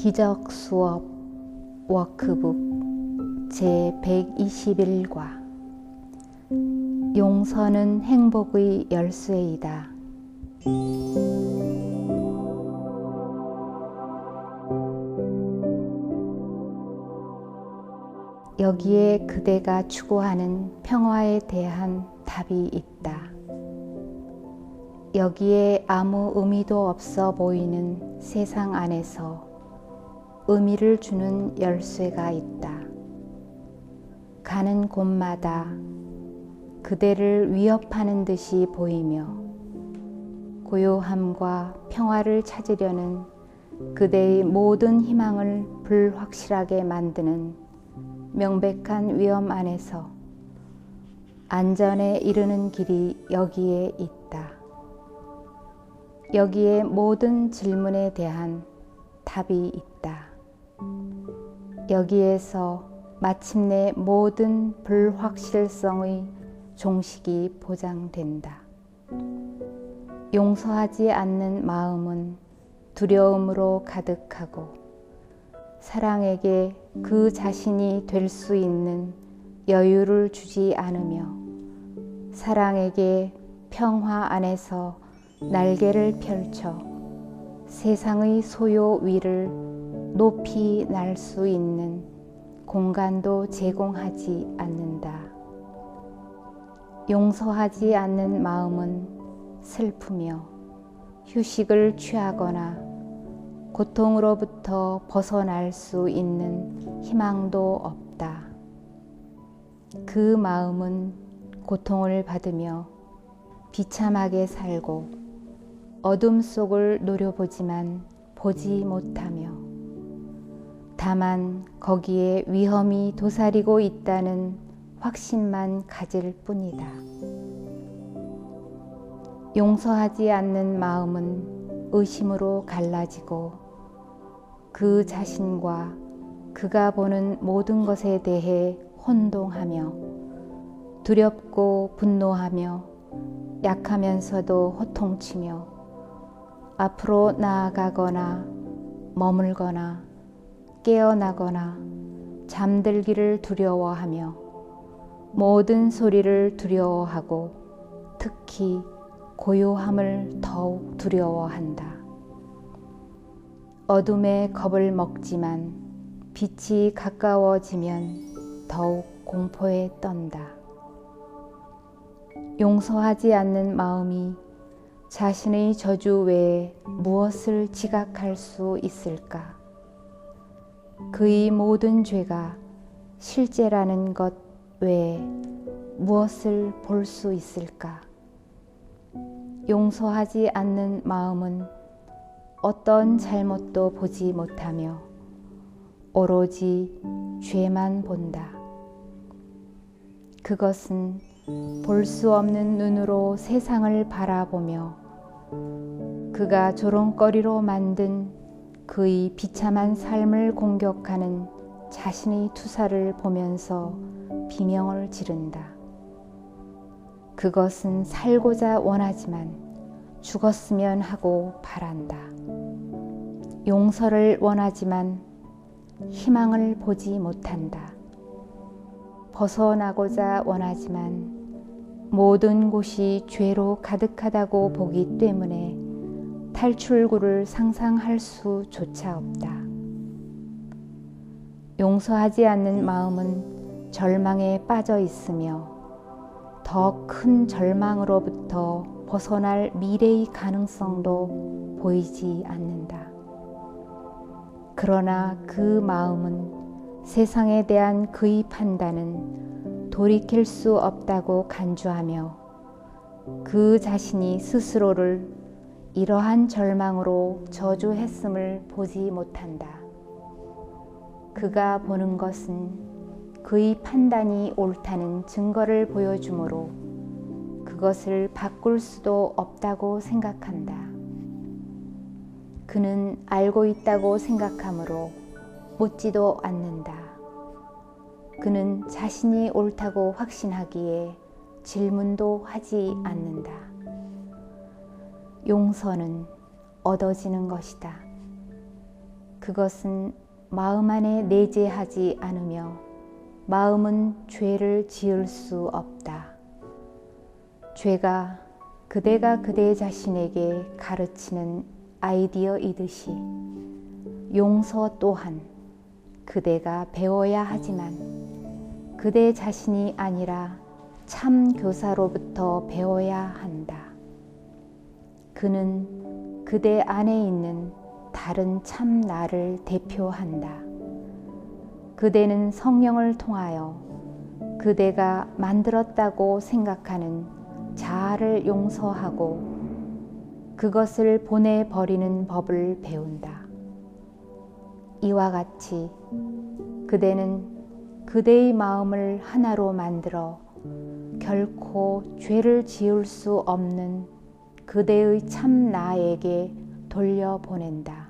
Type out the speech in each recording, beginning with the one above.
기적 수업 워크북 제121과 용서는 행복의 열쇠이다. 여기에 그대가 추구하는 평화에 대한 답이 있다. 여기에 아무 의미도 없어 보이는 세상 안에서 의미를 주는 열쇠가 있다. 가는 곳마다 그대를 위협하는 듯이 보이며 고요함과 평화를 찾으려는 그대의 모든 희망을 불확실하게 만드는 명백한 위험 안에서 안전에 이르는 길이 여기에 있다. 여기에 모든 질문에 대한 답이 있다. 여기에서 마침내 모든 불확실성의 종식이 보장된다. 용서하지 않는 마음은 두려움으로 가득하고 사랑에게 그 자신이 될 수 있는 여유를 주지 않으며 사랑에게 평화 안에서 날개를 펼쳐 세상의 소요 위를 높이 날 수 있는 공간도 제공하지 않는다. 용서하지 않는 마음은 슬프며 휴식을 취하거나 고통으로부터 벗어날 수 있는 희망도 없다. 그 마음은 고통을 받으며 비참하게 살고 어둠 속을 노려보지만 보지 못하며 다만 거기에 위험이 도사리고 있다는 확신만 가질 뿐이다. 용서하지 않는 마음은 의심으로 갈라지고 그 자신과 그가 보는 모든 것에 대해 혼동하며 두렵고 분노하며 약하면서도 호통치며 앞으로 나아가거나 머물거나 깨어나거나 잠들기를 두려워하며 모든 소리를 두려워하고 특히 고요함을 더욱 두려워한다. 어둠에 겁을 먹지만 빛이 가까워지면 더욱 공포에 떤다. 용서하지 않는 마음이 자신의 저주 외에 무엇을 지각할 수 있을까? 그의 모든 죄가 실제라는 것 외에 무엇을 볼 수 있을까? 용서하지 않는 마음은 어떤 잘못도 보지 못하며 오로지 죄만 본다. 그것은 볼 수 없는 눈으로 세상을 바라보며 그가 조롱거리로 만든 그의 비참한 삶을 공격하는 자신의 투사를 보면서 비명을 지른다. 그것은 살고자 원하지만 죽었으면 하고 바란다. 용서를 원하지만 희망을 보지 못한다. 벗어나고자 원하지만 모든 곳이 죄로 가득하다고 보기 때문에 탈출구를 상상할 수조차 없다. 용서하지 않는 마음은 절망에 빠져 있으며 더 큰 절망으로부터 벗어날 미래의 가능성도 보이지 않는다. 그러나 그 마음은 세상에 대한 그의 판단은 돌이킬 수 없다고 간주하며 그 자신이 스스로를 이러한 절망으로 저주했음을 보지 못한다. 그가 보는 것은 그의 판단이 옳다는 증거를 보여주므로 그것을 바꿀 수도 없다고 생각한다. 그는 알고 있다고 생각하므로 묻지도 않는다. 그는 자신이 옳다고 확신하기에 질문도 하지 않는다. 용서는 얻어지는 것이다. 그것은 마음 안에 내재하지 않으며 마음은 죄를 지을 수 없다. 죄가 그대가 그대 자신에게 가르치는 아이디어이듯이 용서 또한 그대가 배워야 하지만 그대 자신이 아니라 참 교사로부터 배워야 한다. 그는 그대 안에 있는 다른 참 나를 대표한다. 그대는 성령을 통하여 그대가 만들었다고 생각하는 자아를 용서하고 그것을 보내버리는 법을 배운다. 이와 같이 그대는 그대의 마음을 하나로 만들어 결코 죄를 지을 수 없는 그대의 참 나에게 돌려보낸다.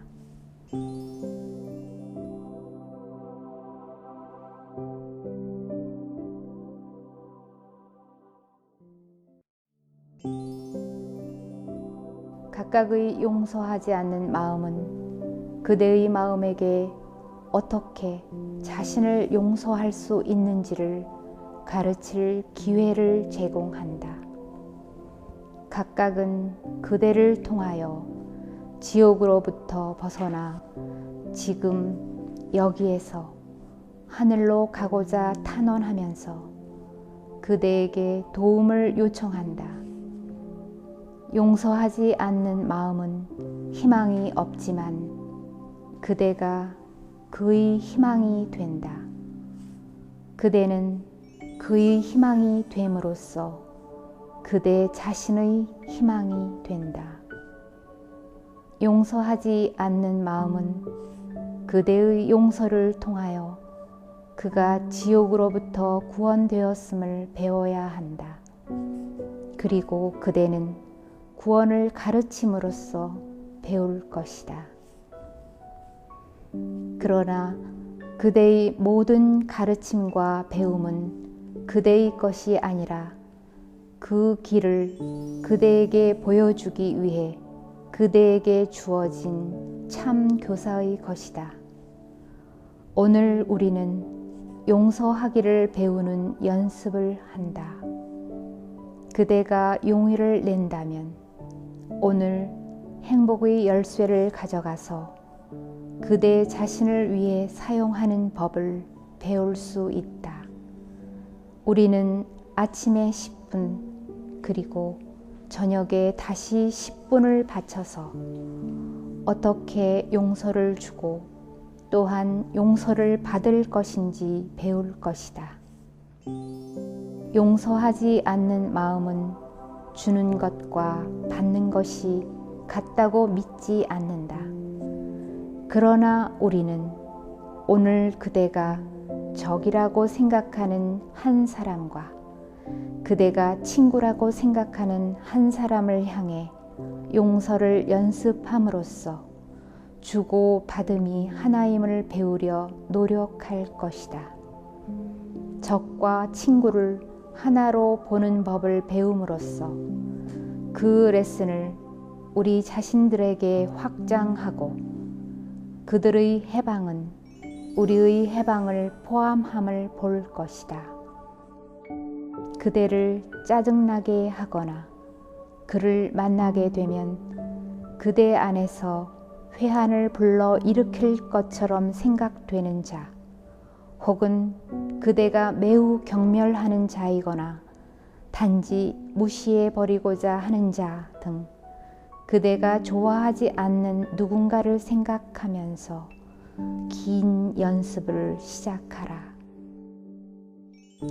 각각의 용서하지 않는 마음은 그대의 마음에게 어떻게 자신을 용서할 수 있는지를 가르칠 기회를 제공한다. 각각은 그대를 통하여 지옥으로부터 벗어나 지금 여기에서 하늘로 가고자 탄원하면서 그대에게 도움을 요청한다. 용서하지 않는 마음은 희망이 없지만 그대가 그의 희망이 된다. 그대는 그의 희망이 됨으로써 그대 자신의 희망이 된다. 용서하지 않는 마음은 그대의 용서를 통하여 그가 지옥으로부터 구원되었음을 배워야 한다. 그리고 그대는 구원을 가르침으로써 배울 것이다. 그러나 그대의 모든 가르침과 배움은 그대의 것이 아니라 그 길을 그대에게 보여주기 위해 그대에게 주어진 참 교사의 것이다. 오늘 우리는 용서하기를 배우는 연습을 한다. 그대가 용의를 낸다면 오늘 행복의 열쇠를 가져가서 그대 자신을 위해 사용하는 법을 배울 수 있다. 우리는 아침에 10분 그리고 저녁에 다시 10분을 바쳐서 어떻게 용서를 주고 또한 용서를 받을 것인지 배울 것이다. 용서하지 않는 마음은 주는 것과 받는 것이 같다고 믿지 않는다. 그러나 우리는 오늘 그대가 적이라고 생각하는 한 사람과 그대가 친구라고 생각하는 한 사람을 향해 용서를 연습함으로써 주고 받음이 하나임을 배우려 노력할 것이다. 적과 친구를 하나로 보는 법을 배움으로써 그 레슨을 우리 자신들에게 확장하고 그들의 해방은 우리의 해방을 포함함을 볼 것이다. 그대를 짜증나게 하거나 그를 만나게 되면 그대 안에서 회한을 불러 일으킬 것처럼 생각되는 자, 혹은 그대가 매우 경멸하는 자이거나 단지 무시해버리고자 하는 자 등 그대가 좋아하지 않는 누군가를 생각하면서 긴 연습을 시작하라.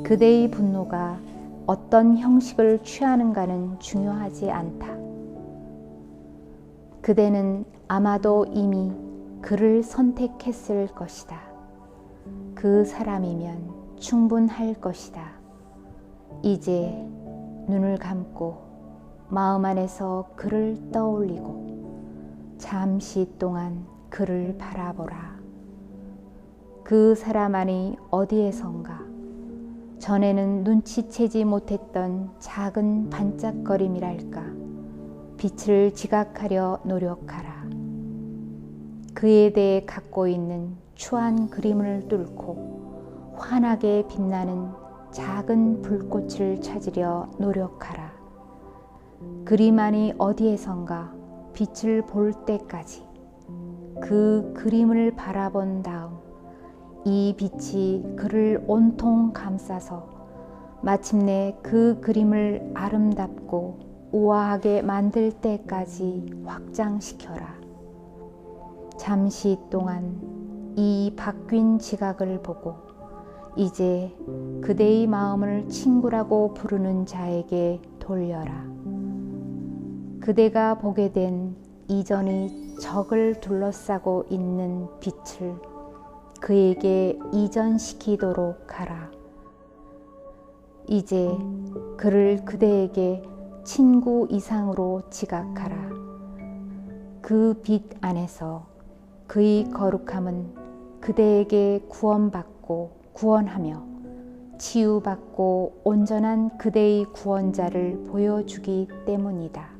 그대의 분노가 어떤 형식을 취하는가는 중요하지 않다. 그대는 아마도 이미 그를 선택했을 것이다. 그 사람이면 충분할 것이다. 이제 눈을 감고 마음 안에서 그를 떠올리고 잠시 동안 그를 바라보라. 그 사람 안이 어디에선가 전에는 눈치채지 못했던 작은 반짝거림이랄까 빛을 지각하려 노력하라. 그에 대해 갖고 있는 추한 그림을 뚫고 환하게 빛나는 작은 불꽃을 찾으려 노력하라. 그리만이 어디에선가 빛을 볼 때까지 그 그림을 바라본 다음 이 빛이 그를 온통 감싸서 마침내 그 그림을 아름답고 우아하게 만들 때까지 확장시켜라. 잠시 동안 이 바뀐 지각을 보고 이제 그대의 마음을 친구라고 부르는 자에게 돌려라. 그대가 보게 된 이전의 적을 둘러싸고 있는 빛을 그에게 이전시키도록 하라. 이제 그를 그대에게 친구 이상으로 지각하라. 그 빛 안에서 그의 거룩함은 그대에게 구원받고 구원하며 치유받고 온전한 그대의 구원자를 보여주기 때문이다.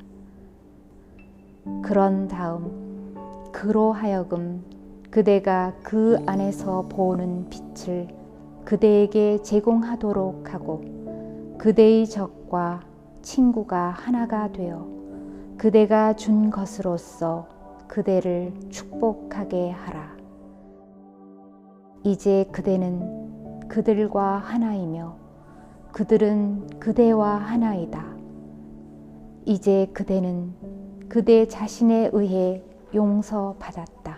그런 다음 그로 하여금 그대가 그 안에서 보는 빛을 그대에게 제공하도록 하고 그대의 적과 친구가 하나가 되어 그대가 준 것으로서 그대를 축복하게 하라. 이제 그대는 그들과 하나이며 그들은 그대와 하나이다. 이제 그대는 그대 자신에 의해 용서받았다.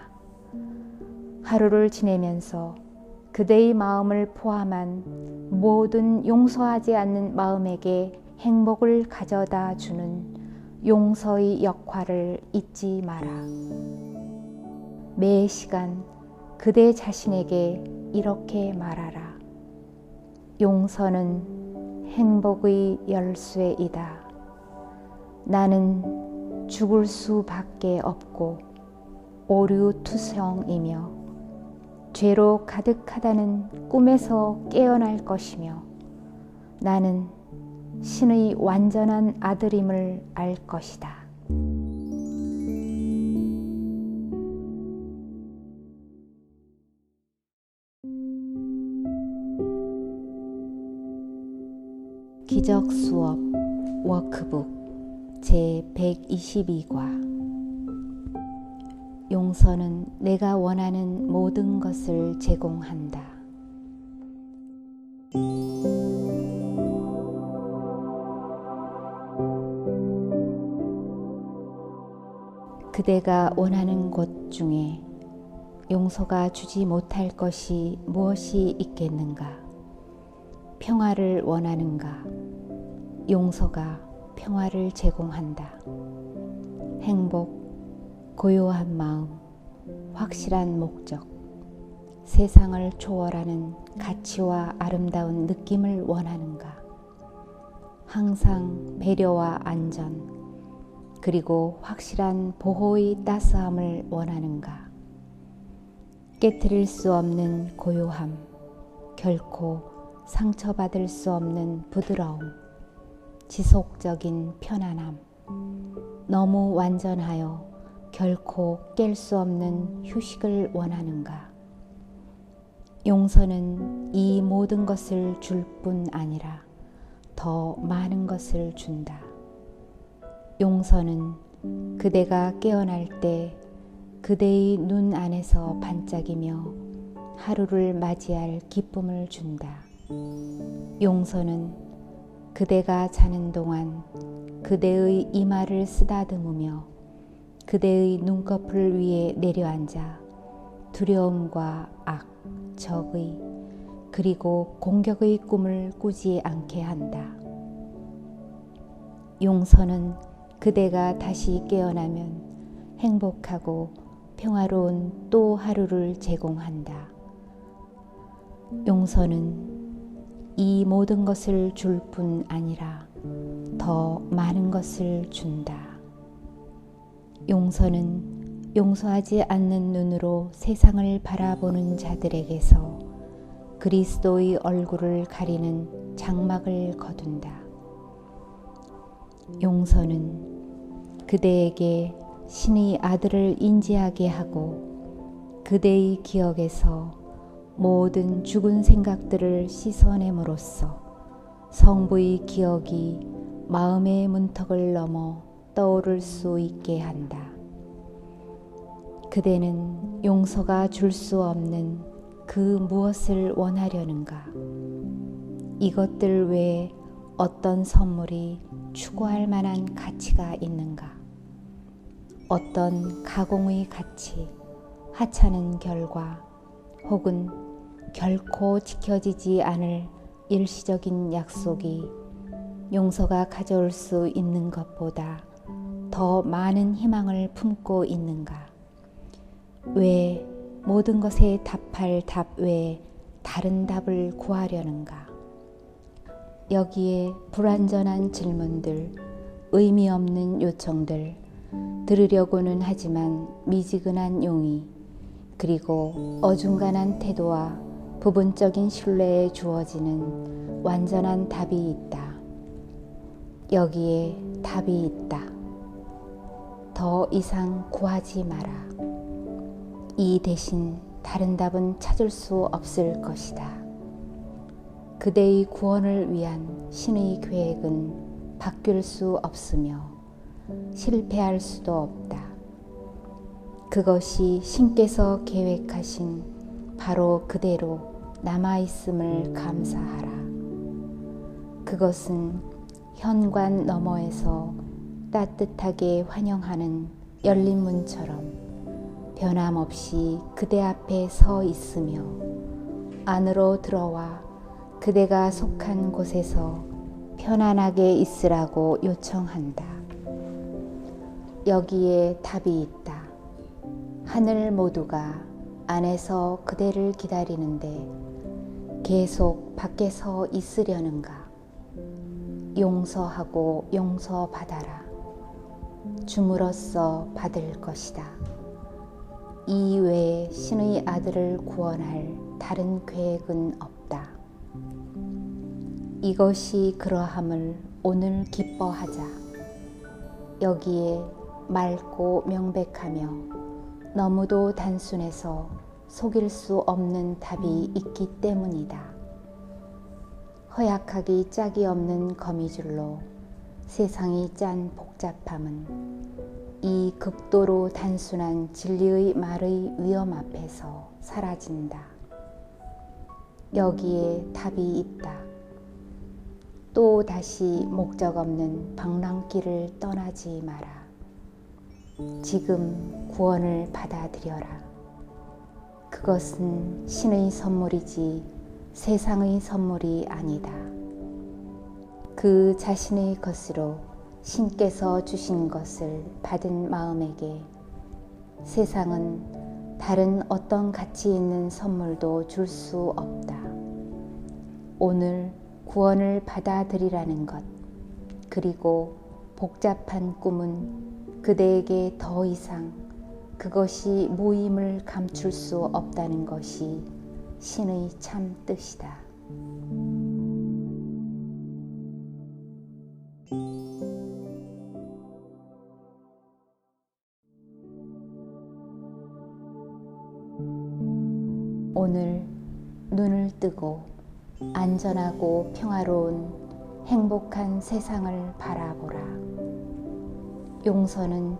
하루를 지내면서 그대의 마음을 포함한 모든 용서하지 않는 마음에게 행복을 가져다 주는 용서의 역할을 잊지 마라. 매 시간 그대 자신에게 이렇게 말하라. 용서는 행복의 열쇠이다. 나는 죽을 수밖에 없고 오류투성이며 죄로 가득하다는 꿈에서 깨어날 것이며 나는 신의 완전한 아들임을 알 것이다. 기적 수업 워크북 제122과 용서는 내가 원하는 모든 것을 제공한다. 그대가 원하는 것 중에 용서가 주지 못할 것이 무엇이 있겠는가? 평화를 원하는가? 용서가 평화를 제공한다. 행복, 고요한 마음, 확실한 목적, 세상을 초월하는 가치와 아름다운 느낌을 원하는가? 항상 배려와 안전, 그리고 확실한 보호의 따스함을 원하는가? 깨트릴 수 없는 고요함, 결코 상처받을 수 없는 부드러움, 지속적인 편안함, 너무 완전하여 결코 깰 수 없는 휴식을 원하는가? 용서는 이 모든 것을 줄 뿐 아니라 더 많은 것을 준다. 용서는 그대가 깨어날 때 그대의 눈 안에서 반짝이며 하루를 맞이할 기쁨을 준다. 용서는 그대가 자는 동안 그대의 이마를 쓰다듬으며 그대의 눈꺼풀 위에 내려앉아 두려움과 악, 적의, 그리고 공격의 꿈을 꾸지 않게 한다. 용서는 그대가 다시 깨어나면 행복하고 평화로운 또 하루를 제공한다. 용서는 이 모든 것을 줄 뿐 아니라 더 많은 것을 준다. 용서는 용서하지 않는 눈으로 세상을 바라보는 자들에게서 그리스도의 얼굴을 가리는 장막을 거둔다. 용서는 그대에게 신의 아들을 인지하게 하고 그대의 기억에서 모든 죽은 생각들을 씻어냄으로써 성부의 기억이 마음의 문턱을 넘어 떠오를 수 있게 한다. 그대는 용서가 줄 수 없는 그 무엇을 원하려는가? 이것들 외에 어떤 선물이 추구할 만한 가치가 있는가? 어떤 가공의 가치, 하찮은 결과 혹은 결코 지켜지지 않을 일시적인 약속이 용서가 가져올 수 있는 것보다 더 많은 희망을 품고 있는가? 왜 모든 것에 답할 답 외에 다른 답을 구하려는가? 여기에 불완전한 질문들, 의미 없는 요청들, 들으려고는 하지만 미지근한 용의, 그리고 어중간한 태도와 부분적인 신뢰에 주어지는 완전한 답이 있다. 여기에 답이 있다. 더 이상 구하지 마라. 이 대신 다른 답은 찾을 수 없을 것이다. 그대의 구원을 위한 신의 계획은 바뀔 수 없으며 실패할 수도 없다. 그것이 신께서 계획하신 바로 그대로 남아있음을 감사하라. 그것은 현관 너머에서 따뜻하게 환영하는 열린 문처럼 변함없이 그대 앞에 서 있으며 안으로 들어와 그대가 속한 곳에서 편안하게 있으라고 요청한다. 여기에 답이 있다. 하늘 모두가 안에서 그대를 기다리는데 계속 밖에서 있으려는가? 용서하고 용서받아라. 줌으로써 받을 것이다. 이 외에 신의 아들을 구원할 다른 계획은 없다. 이것이 그러함을 오늘 기뻐하자. 여기에 맑고 명백하며 너무도 단순해서 속일 수 없는 답이 있기 때문이다. 허약하기 짝이 없는 거미줄로 세상이 짠 복잡함은 이 극도로 단순한 진리의 말의 위험 앞에서 사라진다. 여기에 답이 있다. 또 다시 목적 없는 방랑길을 떠나지 마라. 지금 구원을 받아들여라. 그것은 신의 선물이지 세상의 선물이 아니다. 그 자신의 것으로 신께서 주신 것을 받은 마음에게 세상은 다른 어떤 가치 있는 선물도 줄 수 없다. 오늘 구원을 받아들이라는 것, 그리고 복잡한 꿈은 그대에게 더 이상 그것이 무임을 감출 수 없다는 것이 신의 참 뜻이다. 오늘 눈을 뜨고 안전하고 평화로운 행복한 세상을 바라보라. 용서는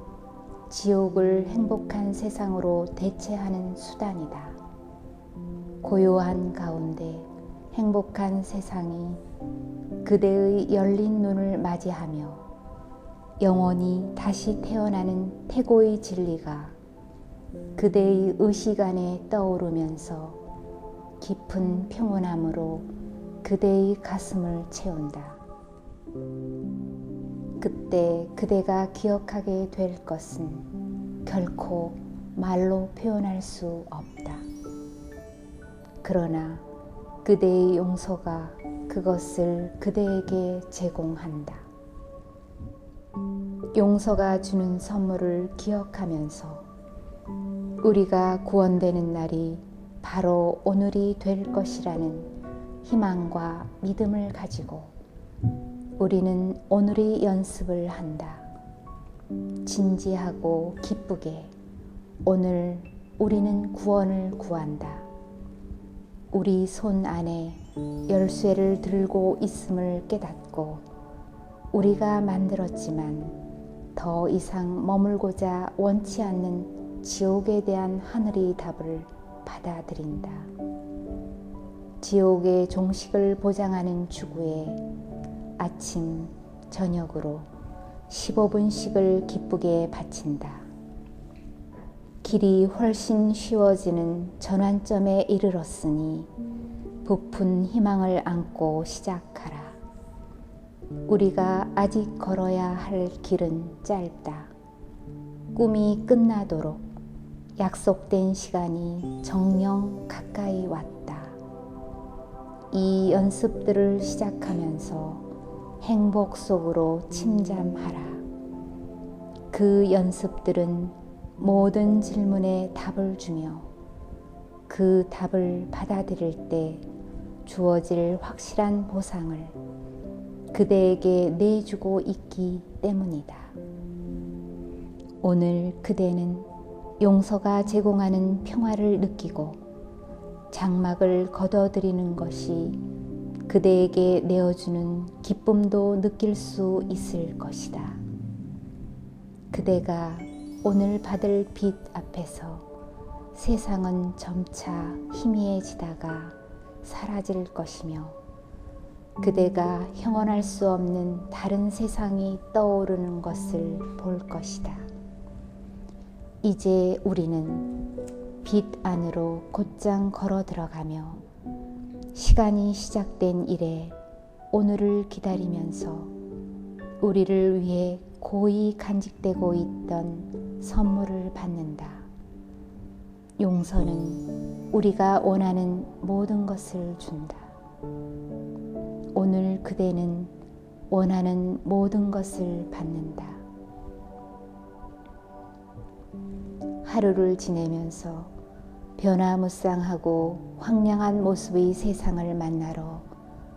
지옥을 행복한 세상으로 대체하는 수단이다. 고요한 가운데 행복한 세상이 그대의 열린 눈을 맞이하며 영원히 다시 태어나는 태고의 진리가 그대의 의식 안에 떠오르면서 깊은 평온함으로 그대의 가슴을 채운다. 그때 그대가 기억하게 될 것은 결코 말로 표현할 수 없다. 그러나 그대의 용서가 그것을 그대에게 제공한다. 용서가 주는 선물을 기억하면서 우리가 구원되는 날이 바로 오늘이 될 것이라는 희망과 믿음을 가지고 우리는 오늘의 연습을 한다. 진지하고 기쁘게 오늘 우리는 구원을 구한다. 우리 손 안에 열쇠를 들고 있음을 깨닫고 우리가 만들었지만 더 이상 머물고자 원치 않는 지옥에 대한 하늘의 답을 받아들인다. 지옥의 종식을 보장하는 주구에 아침, 저녁으로 15분씩을 기쁘게 바친다. 길이 훨씬 쉬워지는 전환점에 이르렀으니 부푼 희망을 안고 시작하라. 우리가 아직 걸어야 할 길은 짧다. 꿈이 끝나도록 약속된 시간이 정녕 가까이 왔다. 이 연습들을 시작하면서 행복 속으로 침잠하라. 그 연습들은 모든 질문에 답을 주며 그 답을 받아들일 때 주어질 확실한 보상을 그대에게 내주고 있기 때문이다. 오늘 그대는 용서가 제공하는 평화를 느끼고 장막을 걷어들이는 것이 그대에게 내어주는 기쁨도 느낄 수 있을 것이다. 그대가 오늘 받을 빛 앞에서 세상은 점차 희미해지다가 사라질 것이며 그대가 형언할 수 없는 다른 세상이 떠오르는 것을 볼 것이다. 이제 우리는 빛 안으로 곧장 걸어 들어가며 시간이 시작된 이래 오늘을 기다리면서 우리를 위해 고이 간직되고 있던 선물을 받는다. 용서는 우리가 원하는 모든 것을 준다. 오늘 그대는 원하는 모든 것을 받는다. 하루를 지내면서 변화무쌍하고 황량한 모습의 세상을 만나러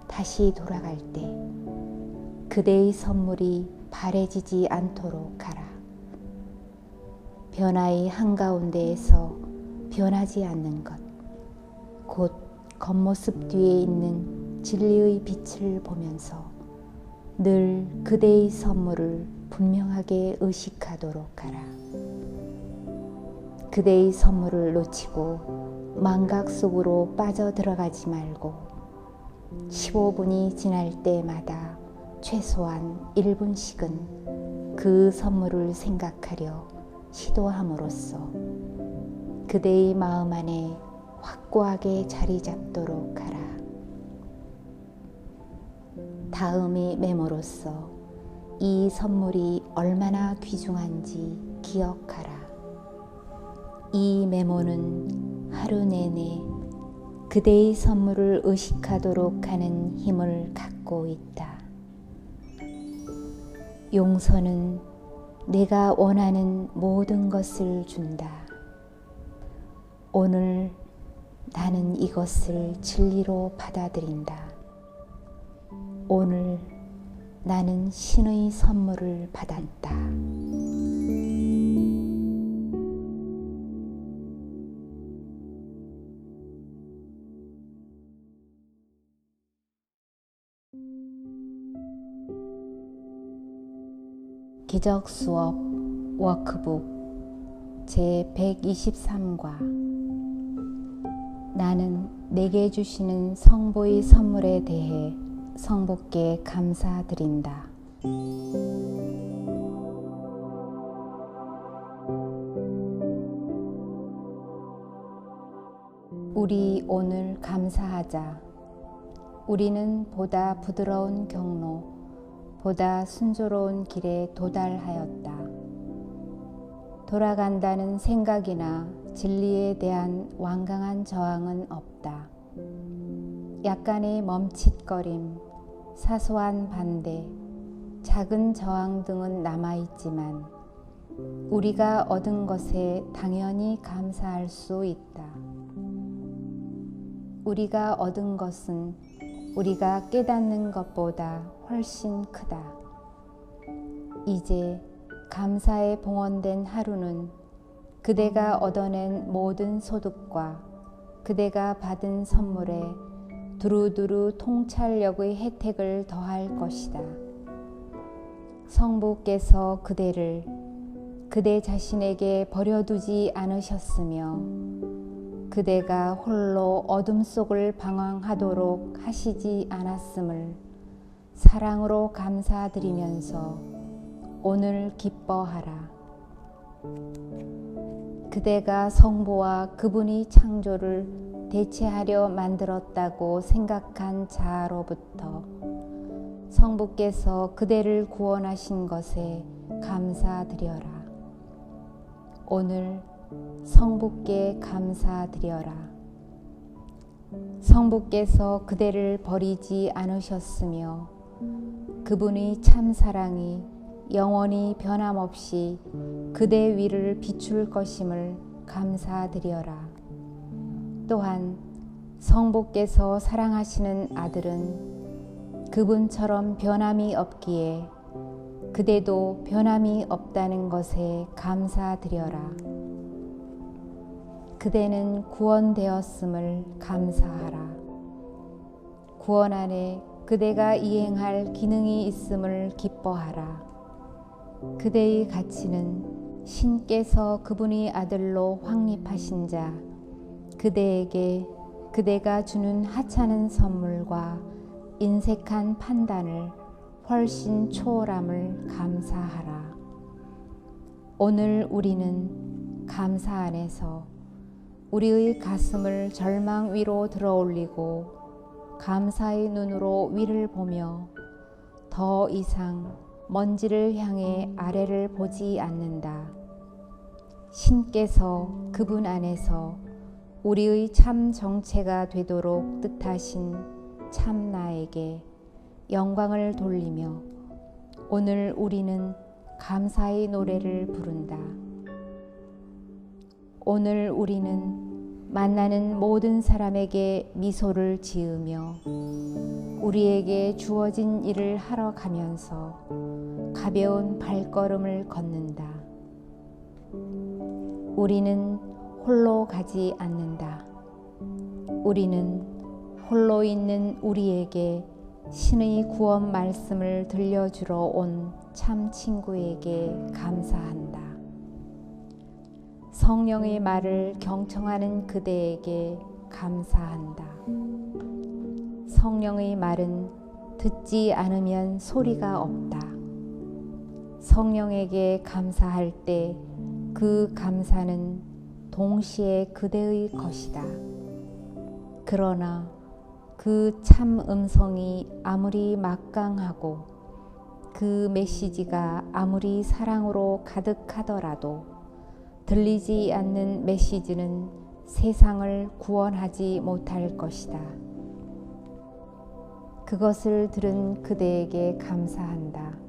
다시 돌아갈 때 그대의 선물이 바래지지 않도록 하라. 변화의 한가운데에서 변하지 않는 것, 곧 겉모습 뒤에 있는 진리의 빛을 보면서 늘 그대의 선물을 분명하게 의식하도록 하라. 그대의 선물을 놓치고 망각 속으로 빠져들어가지 말고 15분이 지날 때마다 최소한 1분씩은 그 선물을 생각하려 시도함으로써 그대의 마음 안에 확고하게 자리 잡도록 하라. 다음의 메모로서 이 선물이 얼마나 귀중한지 기억하라. 이 메모는 하루 내내 그대의 선물을 의식하도록 하는 힘을 갖고 있다. 용서는 내가 원하는 모든 것을 준다. 오늘 나는 이것을 진리로 받아들인다. 오늘 나는 신의 선물을 받았다. 기적 수업 워크북 제123과 나는 내게 주시는 성부의 선물에 대해 성부께 감사드린다. 우리 오늘 감사하자. 우리는 보다 부드러운 경로, 보다 순조로운 길에 도달하였다. 돌아간다는 생각이나 진리에 대한 완강한 저항은 없다. 약간의 멈칫거림, 사소한 반대, 작은 저항 등은 남아있지만 우리가 얻은 것에 당연히 감사할 수 있다. 우리가 얻은 것은 우리가 깨닫는 것보다 훨씬 크다. 이제 감사에 봉헌된 하루는 그대가 얻어낸 모든 소득과 그대가 받은 선물에 두루두루 통찰력의 혜택을 더할 것이다. 성부께서 그대를 그대 자신에게 버려두지 않으셨으며 그대가 홀로 어둠 속을 방황하도록 하시지 않았음을 사랑으로 감사드리면서 오늘 기뻐하라. 그대가 성부와 그분이 창조를 대체하려 만들었다고 생각한 자아로부터 성부께서 그대를 구원하신 것에 감사드려라. 오늘 성부께 감사드려라. 성부께서 그대를 버리지 않으셨으며 그분의 참사랑이 영원히 변함없이 그대 위를 비출 것임을 감사드려라. 또한 성부께서 사랑하시는 아들은 그분처럼 변함이 없기에 그대도 변함이 없다는 것에 감사드려라. 그대는 구원되었음을 감사하라. 구원 안에 그대가 이행할 기능이 있음을 기뻐하라. 그대의 가치는 신께서 그분의 아들로 확립하신 자 그대에게 그대가 주는 하찮은 선물과 인색한 판단을 훨씬 초월함을 감사하라. 오늘 우리는 감사 안에서 우리의 가슴을 절망 위로 들어올리고 감사의 눈으로 위를 보며 더 이상 먼지를 향해 아래를 보지 않는다. 신께서 그분 안에서 우리의 참 정체가 되도록 뜻하신 참 나에게 영광을 돌리며 오늘 우리는 감사의 노래를 부른다. 오늘 우리는 만나는 모든 사람에게 미소를 지으며 우리에게 주어진 일을 하러 가면서 가벼운 발걸음을 걷는다. 우리는 홀로 가지 않는다. 우리는 홀로 있는 우리에게 신의 구원 말씀을 들려주러 온 참 친구에게 감사한다. 성령의 말을 경청하는 그대에게 감사한다. 성령의 말은 듣지 않으면 소리가 없다. 성령에게 감사할 때 그 감사는 동시에 그대의 것이다. 그러나 그 참 음성이 아무리 막강하고 그 메시지가 아무리 사랑으로 가득하더라도 들리지 않는 메시지는 세상을 구원하지 못할 것이다. 그것을 들은 그대에게 감사한다.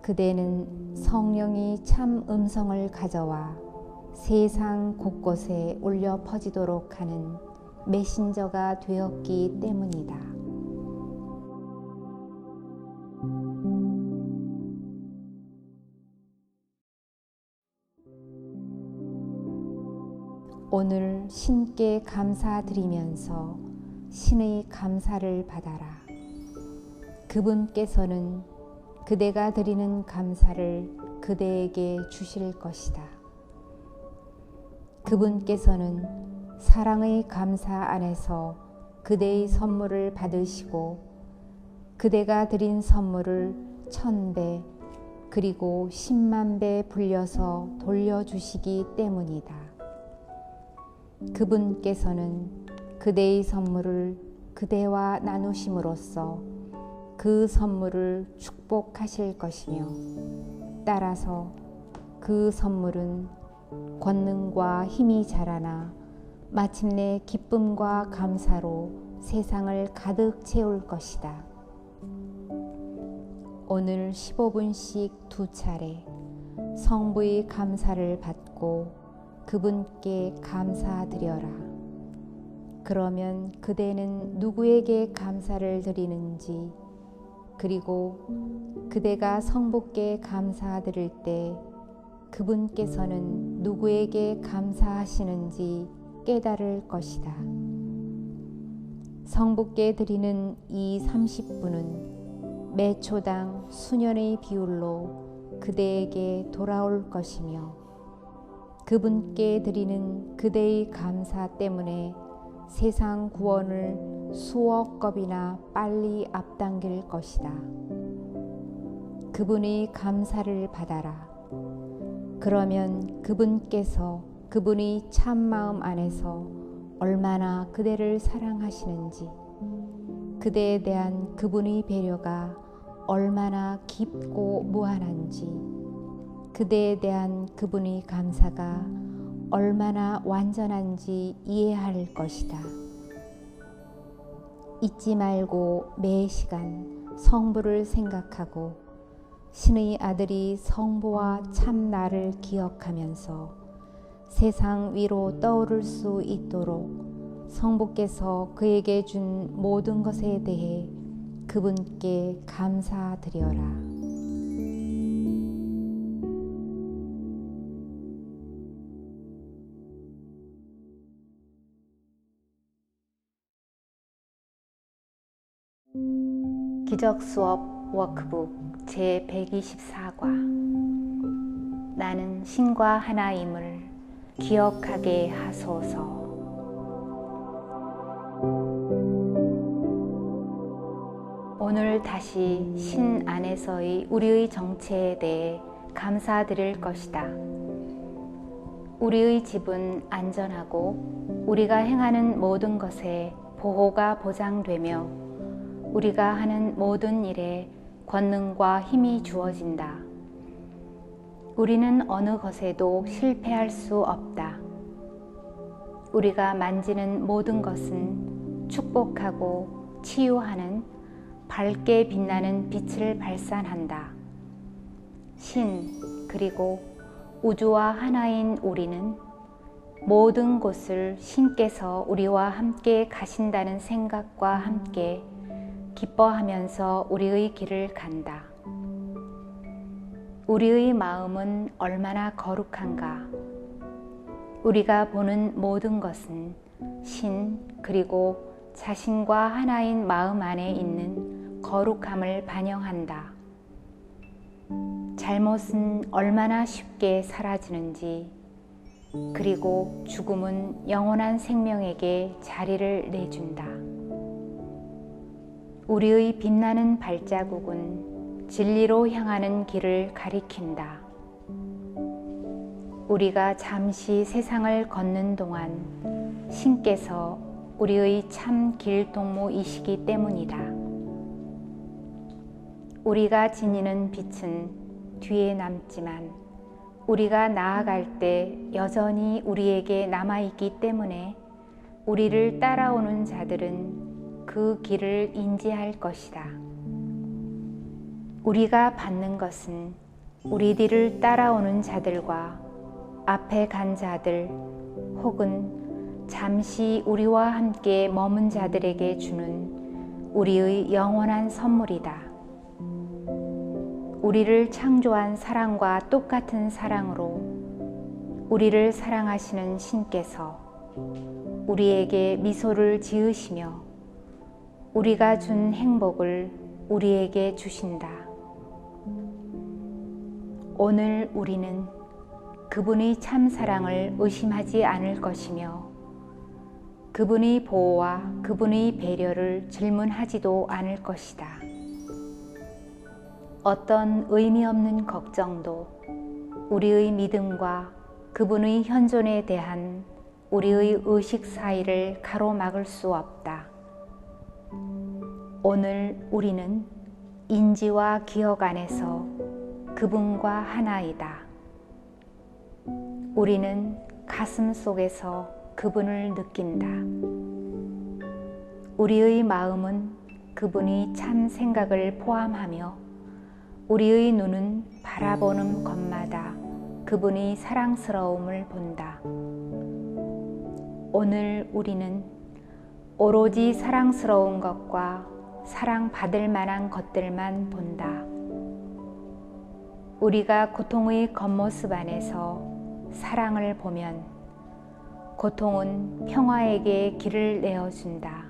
그대는 성령이 참 음성을 가져와 세상 곳곳에 울려 퍼지도록 하는 메신저가 되었기 때문이다. 오늘 신께 감사드리면서 신의 감사를 받아라. 그분께서는 그대가 드리는 감사를 그대에게 주실 것이다. 그분께서는 사랑의 감사 안에서 그대의 선물을 받으시고 그대가 드린 선물을 1000배 그리고 10만 배 불려서 돌려주시기 때문이다. 그분께서는 그대의 선물을 그대와 나누심으로써 그 선물을 축복하실 것이며 따라서 그 선물은 권능과 힘이 자라나 마침내 기쁨과 감사로 세상을 가득 채울 것이다. 오늘 15분씩 2차례 성부의 감사를 받고 그분께 감사드려라. 그러면 그대는 누구에게 감사를 드리는지 그리고 그대가 성부께 감사드릴 때 그분께서는 누구에게 감사하시는지 깨달을 것이다. 성부께 드리는 이 30분은 매 초당 수년의 비율로 그대에게 돌아올 것이며 그분께 드리는 그대의 감사 때문에 세상 구원을 수억 겁이나 빨리 앞당길 것이다. 그분의 감사를 받아라. 그러면 그분께서 그분의 참마음 안에서 얼마나 그대를 사랑하시는지, 그대에 대한 그분의 배려가 얼마나 깊고 무한한지, 그대에 대한 그분의 감사가 얼마나 완전한지 이해할 것이다. 잊지 말고 매 시간 성부를 생각하고 신의 아들이 성부와 참 나를 기억하면서 세상 위로 떠오를 수 있도록 성부께서 그에게 준 모든 것에 대해 그분께 감사드려라. 기적수업 워크북 제124과 나는 신과 하나임을 기억하게 하소서. 오늘 다시 신 안에서의 우리의 정체에 대해 감사드릴 것이다. 우리의 집은 안전하고 우리가 행하는 모든 것에 보호가 보장되며 우리가 하는 모든 일에 권능과 힘이 주어진다. 우리는 어느 것에도 실패할 수 없다. 우리가 만지는 모든 것은 축복하고 치유하는 밝게 빛나는 빛을 발산한다. 신 그리고 우주와 하나인 우리는 모든 곳을 신께서 우리와 함께 가신다는 생각과 함께 기뻐하면서 우리의 길을 간다. 우리의 마음은 얼마나 거룩한가. 우리가 보는 모든 것은 신 그리고 자신과 하나인 마음 안에 있는 거룩함을 반영한다. 잘못은 얼마나 쉽게 사라지는지, 그리고 죽음은 영원한 생명에게 자리를 내준다. 우리의 빛나는 발자국은 진리로 향하는 길을 가리킨다. 우리가 잠시 세상을 걷는 동안 신께서 우리의 참 길동무이시기 때문이다. 우리가 지니는 빛은 뒤에 남지만 우리가 나아갈 때 여전히 우리에게 남아있기 때문에 우리를 따라오는 자들은 그 길을 인지할 것이다. 우리가 받는 것은 우리 뒤를 따라오는 자들과 앞에 간 자들 혹은 잠시 우리와 함께 머문 자들에게 주는 우리의 영원한 선물이다. 우리를 창조한 사랑과 똑같은 사랑으로 우리를 사랑하시는 신께서 우리에게 미소를 지으시며 우리가 준 행복을 우리에게 주신다. 오늘 우리는 그분의 참 사랑을 의심하지 않을 것이며 그분의 보호와 그분의 배려를 질문하지도 않을 것이다. 어떤 의미 없는 걱정도 우리의 믿음과 그분의 현존에 대한 우리의 의식 사이를 가로막을 수 없다. 오늘 우리는 인지와 기억 안에서 그분과 하나이다. 우리는 가슴 속에서 그분을 느낀다. 우리의 마음은 그분이 참 생각을 포함하며 우리의 눈은 바라보는 것마다 그분이 사랑스러움을 본다. 오늘 우리는 오로지 사랑스러운 것과 사랑받을 만한 것들만 본다. 우리가 고통의 겉모습 안에서 사랑을 보면 고통은 평화에게 길을 내어준다.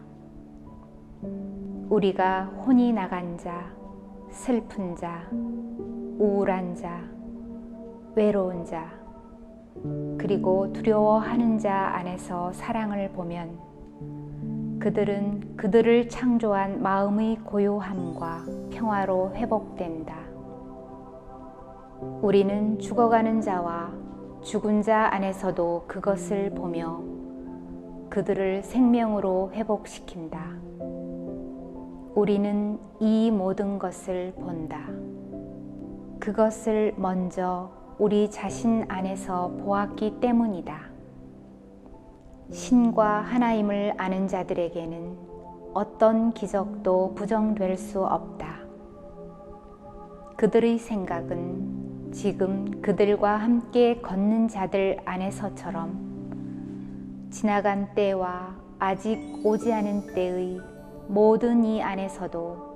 우리가 혼이 나간 자, 슬픈 자, 우울한 자, 외로운 자, 그리고 두려워하는 자 안에서 사랑을 보면 그들은 그들을 창조한 마음의 고요함과 평화로 회복된다. 우리는 죽어가는 자와 죽은 자 안에서도 그것을 보며 그들을 생명으로 회복시킨다. 우리는 이 모든 것을 본다. 그것을 먼저 우리 자신 안에서 보았기 때문이다. 신과 하나임을 아는 자들에게는 어떤 기적도 부정될 수 없다. 그들의 생각은 지금 그들과 함께 걷는 자들 안에서처럼 지나간 때와 아직 오지 않은 때의 모든 이 안에서도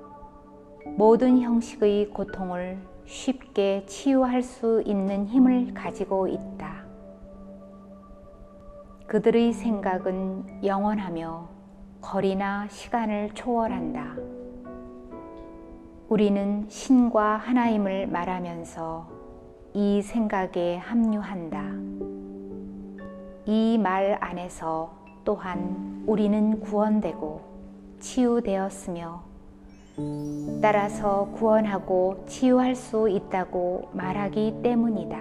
모든 형식의 고통을 쉽게 치유할 수 있는 힘을 가지고 있다. 그들의 생각은 영원하며 거리나 시간을 초월한다. 우리는 신과 하나임을 말하면서 이 생각에 합류한다. 이 말 안에서 또한 우리는 구원되고 치유되었으며 따라서 구원하고 치유할 수 있다고 말하기 때문이다.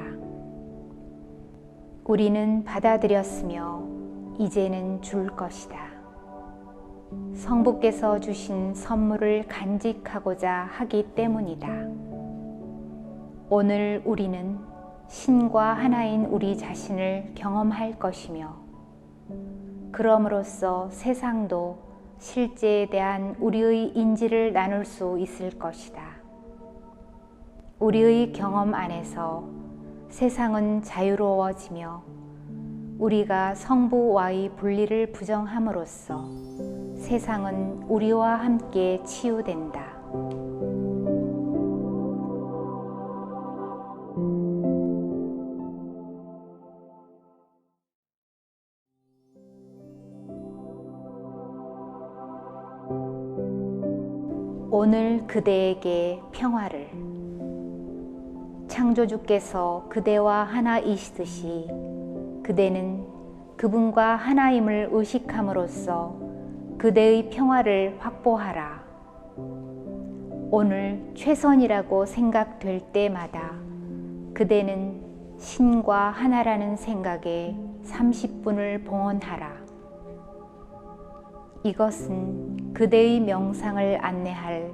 우리는 받아들였으며 이제는 줄 것이다. 성부께서 주신 선물을 간직하고자 하기 때문이다. 오늘 우리는 신과 하나인 우리 자신을 경험할 것이며 그럼으로써 세상도 실제에 대한 우리의 인지를 나눌 수 있을 것이다. 우리의 경험 안에서 세상은 자유로워지며 우리가 성부와의 분리를 부정함으로써 세상은 우리와 함께 치유된다. 오늘 그대에게 평화를. 창조주께서 그대와 하나이시듯이 그대는 그분과 하나임을 의식함으로써 그대의 평화를 확보하라. 오늘 최선이라고 생각될 때마다 그대는 신과 하나라는 생각에 30분을 봉헌하라. 이것은 그대의 명상을 안내할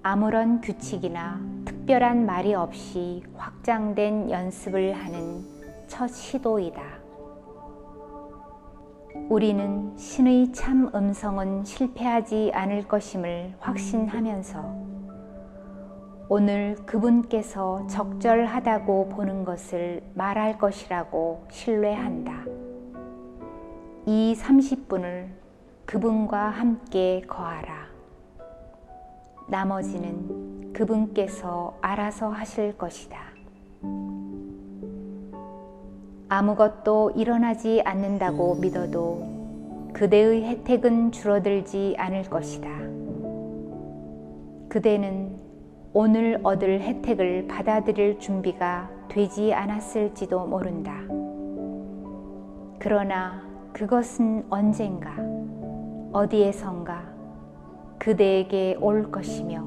아무런 규칙이나 특별한 말이 없이 확장된 연습을 하는 첫 시도이다. 우리는 신의 참 음성은 실패하지 않을 것임을 확신하면서 오늘 그분께서 적절하다고 보는 것을 말할 것이라고 신뢰한다. 이 30분을 그분과 함께 거하라. 나머지는 그분께서 알아서 하실 것이다. 아무것도 일어나지 않는다고 믿어도 그대의 혜택은 줄어들지 않을 것이다. 그대는 오늘 얻을 혜택을 받아들일 준비가 되지 않았을지도 모른다. 그러나 그것은 언젠가 어디에선가 그대에게 올 것이며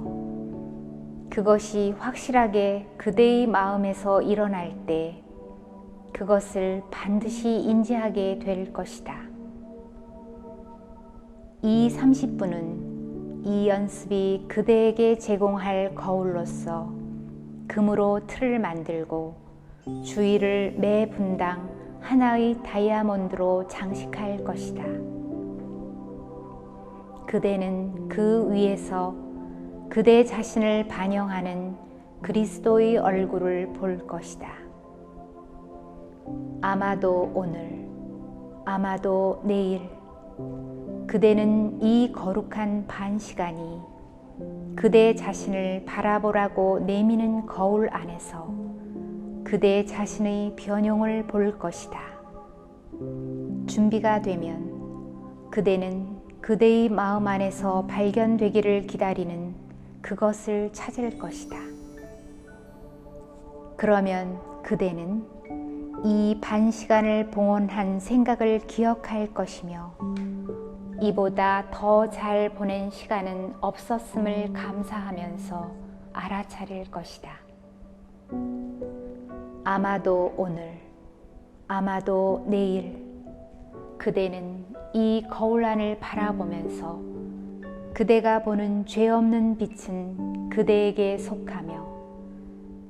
그것이 확실하게 그대의 마음에서 일어날 때 그것을 반드시 인지하게 될 것이다. 이 30분은 이 연습이 그대에게 제공할 거울로서 금으로 틀을 만들고 주위를 매 분당 하나의 다이아몬드로 장식할 것이다. 그대는 그 위에서 그대 자신을 반영하는 그리스도의 얼굴을 볼 것이다. 아마도 오늘, 아마도 내일 그대는 이 거룩한 반 시간이 그대 자신을 바라보라고 내미는 거울 안에서 그대 자신의 변용을 볼 것이다. 준비가 되면 그대는 그대의 마음 안에서 발견되기를 기다리는 그것을 찾을 것이다. 그러면 그대는 이 반시간을 봉헌한 생각을 기억할 것이며 이보다 더 잘 보낸 시간은 없었음을 감사하면서 알아차릴 것이다. 아마도 오늘, 아마도 내일 그대는 이 거울 안을 바라보면서 그대가 보는 죄 없는 빛은 그대에게 속하며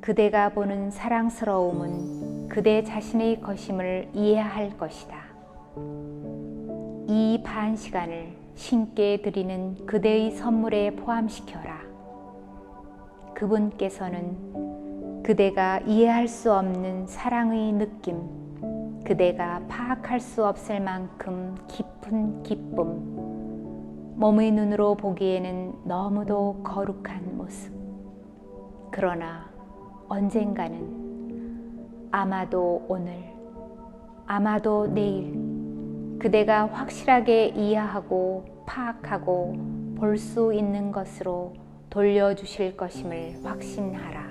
그대가 보는 사랑스러움은 그대 자신의 것임을 이해할 것이다. 이 반시간을 신께 드리는 그대의 선물에 포함시켜라. 그분께서는 그대가 이해할 수 없는 사랑의 느낌, 그대가 파악할 수 없을 만큼 깊은 기쁨, 몸의 눈으로 보기에는 너무도 거룩한 모습. 그러나 언젠가는 아마도 오늘, 아마도 내일 그대가 확실하게 이해하고 파악하고 볼 수 있는 것으로 돌려주실 것임을 확신하라.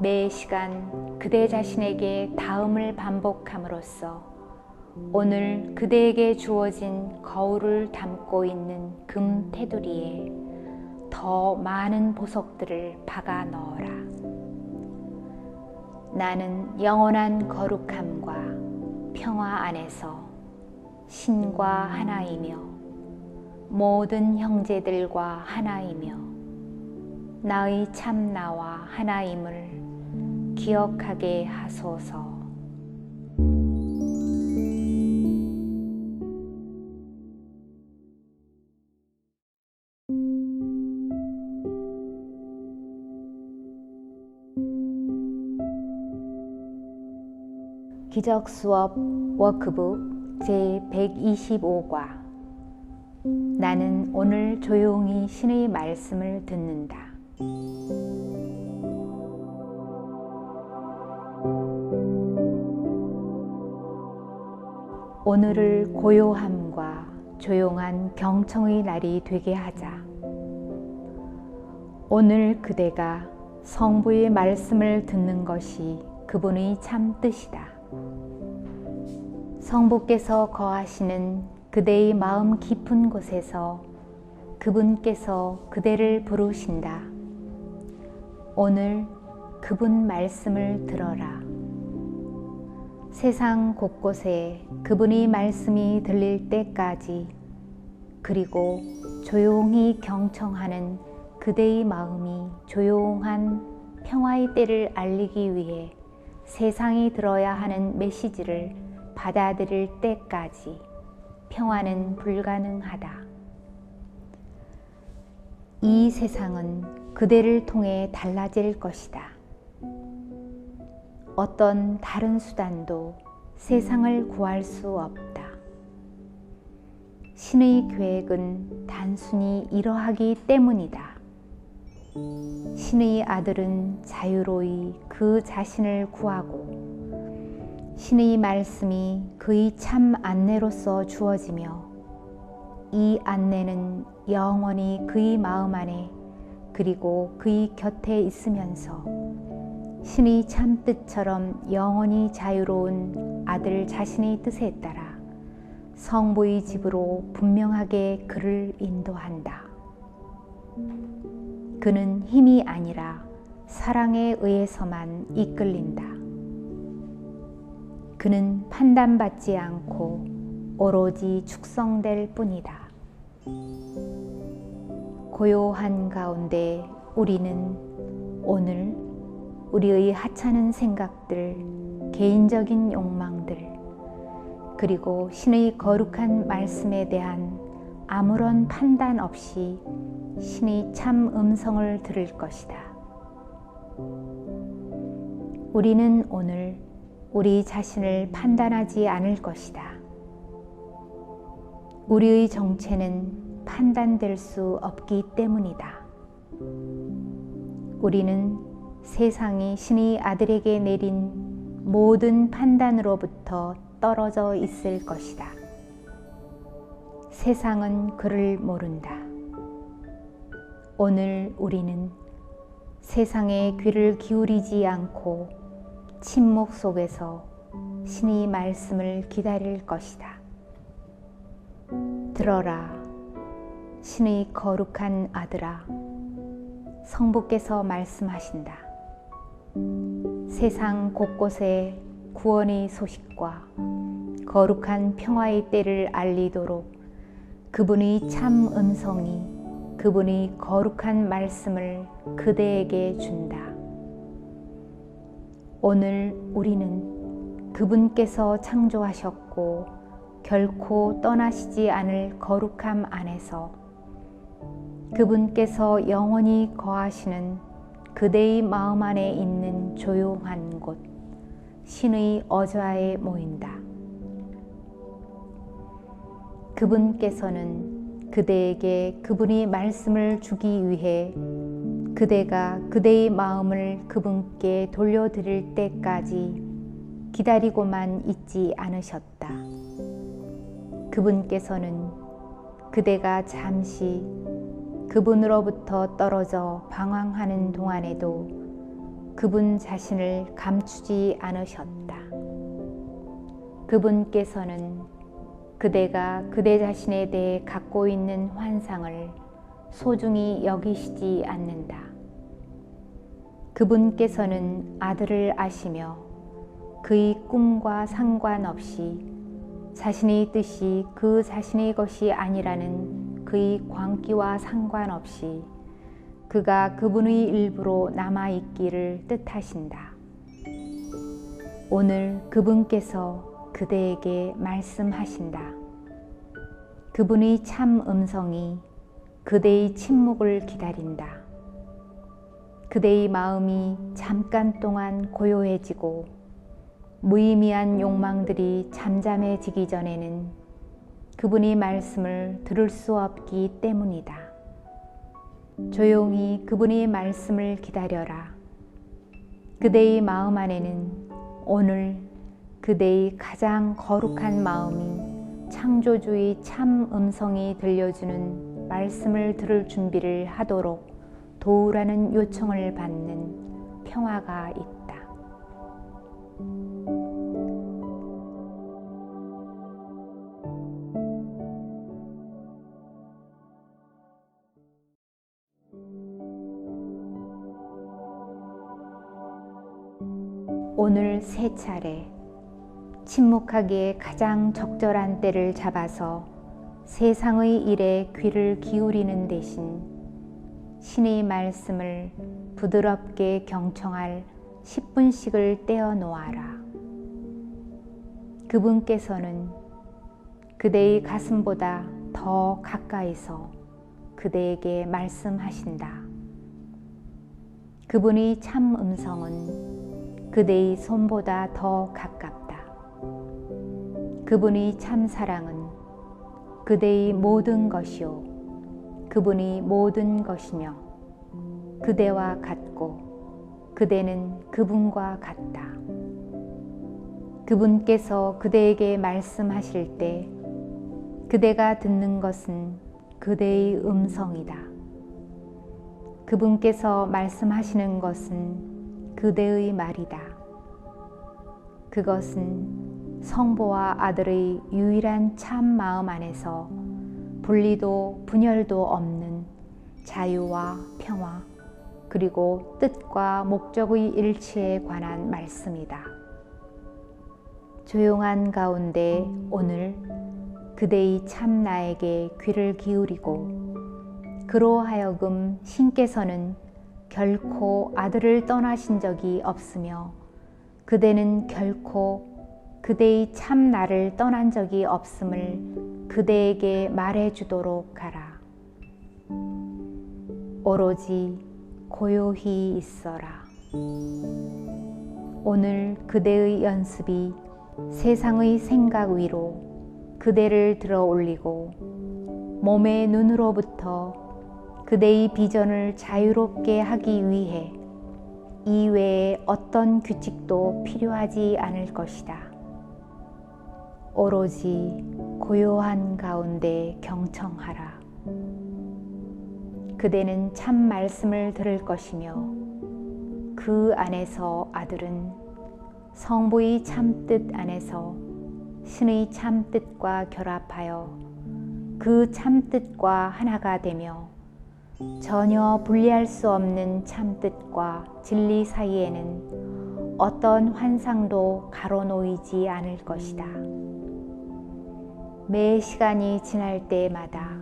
매 시간 그대 자신에게 다음을 반복함으로써 오늘 그대에게 주어진 거울을 담고 있는 금 테두리에 더 많은 보석들을 박아 넣어라. 나는 영원한 거룩함과 평화 안에서 신과 하나이며 모든 형제들과 하나이며 나의 참 나와 하나임을 기억하게 하소서. 기적수업 워크북 제125과 나는 오늘 조용히 신의 말씀을 듣는다. 오늘을 고요함과 조용한 경청의 날이 되게 하자. 오늘 그대가 성부의 말씀을 듣는 것이 그분의 참 뜻이다. 성부께서 거하시는 그대의 마음 깊은 곳에서 그분께서 그대를 부르신다. 오늘 그분 말씀을 들어라. 세상 곳곳에 그분의 말씀이 들릴 때까지 그리고 조용히 경청하는 그대의 마음이 조용한 평화의 때를 알리기 위해 세상이 들어야 하는 메시지를 받아들일 때까지 평화는 불가능하다. 이 세상은 그대를 통해 달라질 것이다. 어떤 다른 수단도 세상을 구할 수 없다. 신의 계획은 단순히 이러하기 때문이다. 신의 아들은 자유로이 그 자신을 구하고 신의 말씀이 그의 참 안내로서 주어지며 이 안내는 영원히 그의 마음 안에 그리고 그의 곁에 있으면서 신의 참 뜻처럼 영원히 자유로운 아들 자신의 뜻에 따라 성부의 집으로 분명하게 그를 인도한다. 그는 힘이 아니라 사랑에 의해서만 이끌린다. 그는 판단받지 않고 오로지 축성될 뿐이다. 고요한 가운데 우리는 오늘 우리의 하찮은 생각들, 개인적인 욕망들, 그리고 신의 거룩한 말씀에 대한 아무런 판단 없이 신의 참 음성을 들을 것이다. 우리는 오늘 우리 자신을 판단하지 않을 것이다. 우리의 정체는 판단될 수 없기 때문이다. 우리는 세상이 신의 아들에게 내린 모든 판단으로부터 떨어져 있을 것이다. 세상은 그를 모른다. 오늘 우리는 세상에 귀를 기울이지 않고 침묵 속에서 신의 말씀을 기다릴 것이다. 들어라, 신의 거룩한 아들아. 성부께서 말씀하신다. 세상 곳곳에 구원의 소식과 거룩한 평화의 때를 알리도록 그분의 참 음성이 그분의 거룩한 말씀을 그대에게 준다. 오늘 우리는 그분께서 창조하셨고 결코 떠나시지 않을 거룩함 안에서 그분께서 영원히 거하시는 그대의 마음 안에 있는 조용한 곳, 신의 어좌에 모인다. 그분께서는 그대에게 그분의 말씀을 주기 위해 그대가 그대의 마음을 그분께 돌려드릴 때까지 기다리고만 있지 않으셨다. 그분께서는 그대가 잠시 그분으로부터 떨어져 방황하는 동안에도 그분 자신을 감추지 않으셨다. 그분께서는 그대가 그대 자신에 대해 갖고 있는 환상을 소중히 여기시지 않는다. 그분께서는 아들을 아시며 그의 꿈과 상관없이 자신의 뜻이 그 자신의 것이 아니라는 그의 광기와 상관없이 그가 그분의 일부로 남아있기를 뜻하신다. 오늘 그분께서 그대에게 말씀하신다. 그분의 참 음성이 그대의 침묵을 기다린다. 그대의 마음이 잠깐 동안 고요해지고 무의미한 욕망들이 잠잠해지기 전에는 그분의 말씀을 들을 수 없기 때문이다. 조용히 그분의 말씀을 기다려라. 그대의 마음 안에는 오늘 그대의 가장 거룩한 마음이 창조주의 참 음성이 들려주는 말씀을 들을 준비를 하도록 도우라는 요청을 받는 평화가 있다. 오늘 세 차례 침묵하기에 가장 적절한 때를 잡아서 세상의 일에 귀를 기울이는 대신 신의 말씀을 부드럽게 경청할 10분씩을 떼어 놓아라. 그분께서는 그대의 가슴보다 더 가까이서 그대에게 말씀하신다. 그분의 참 음성은 그대의 손보다 더 가깝다. 그분의 참 사랑은 그대의 모든 것이요 그분이 모든 것이며 그대와 같고 그대는 그분과 같다. 그분께서 그대에게 말씀하실 때 그대가 듣는 것은 그대의 음성이다. 그분께서 말씀하시는 것은 그대의 말이다. 그것은 성부와 아들의 유일한 참 마음 안에서 분리도 분열도 없는 자유와 평화 그리고 뜻과 목적의 일치에 관한 말씀이다. 조용한 가운데 오늘 그대의 참 나에게 귀를 기울이고 그로 하여금 신께서는 결코 아들을 떠나신 적이 없으며 그대는 결코 그대의 참 나를 떠난 적이 없음을 그대에게 말해주도록 하라. 오로지 고요히 있어라. 오늘 그대의 연습이 세상의 생각 위로 그대를 들어 올리고 몸의 눈으로부터 그대의 비전을 자유롭게 하기 위해 이외에 어떤 규칙도 필요하지 않을 것이다. 오로지 고요한 가운데 경청하라. 그대는 참 말씀을 들을 것이며 그 안에서 아들은 성부의 참뜻 안에서 신의 참뜻과 결합하여 그 참뜻과 하나가 되며 전혀 분리할 수 없는 참뜻과 진리 사이에는 어떤 환상도 가로놓이지 않을 것이다. 매 시간이 지날 때마다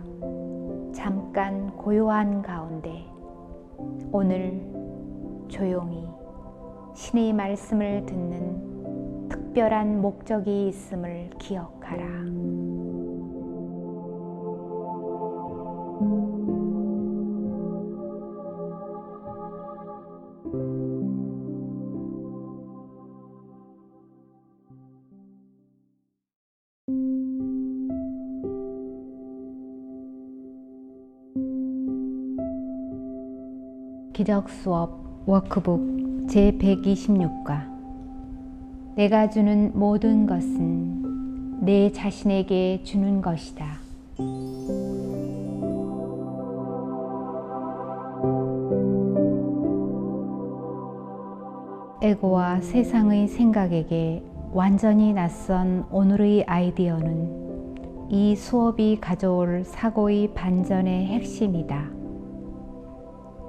잠깐 고요한 가운데 오늘 조용히 신의 말씀을 듣는 특별한 목적이 있음을 기억하라. 기적수업 워크북 제126과 내가 주는 모든 것은 내 자신에게 주는 것이다. 에고와 세상의 생각에게 완전히 낯선 오늘의 아이디어는 이 수업이 가져올 사고의 반전의 핵심이다.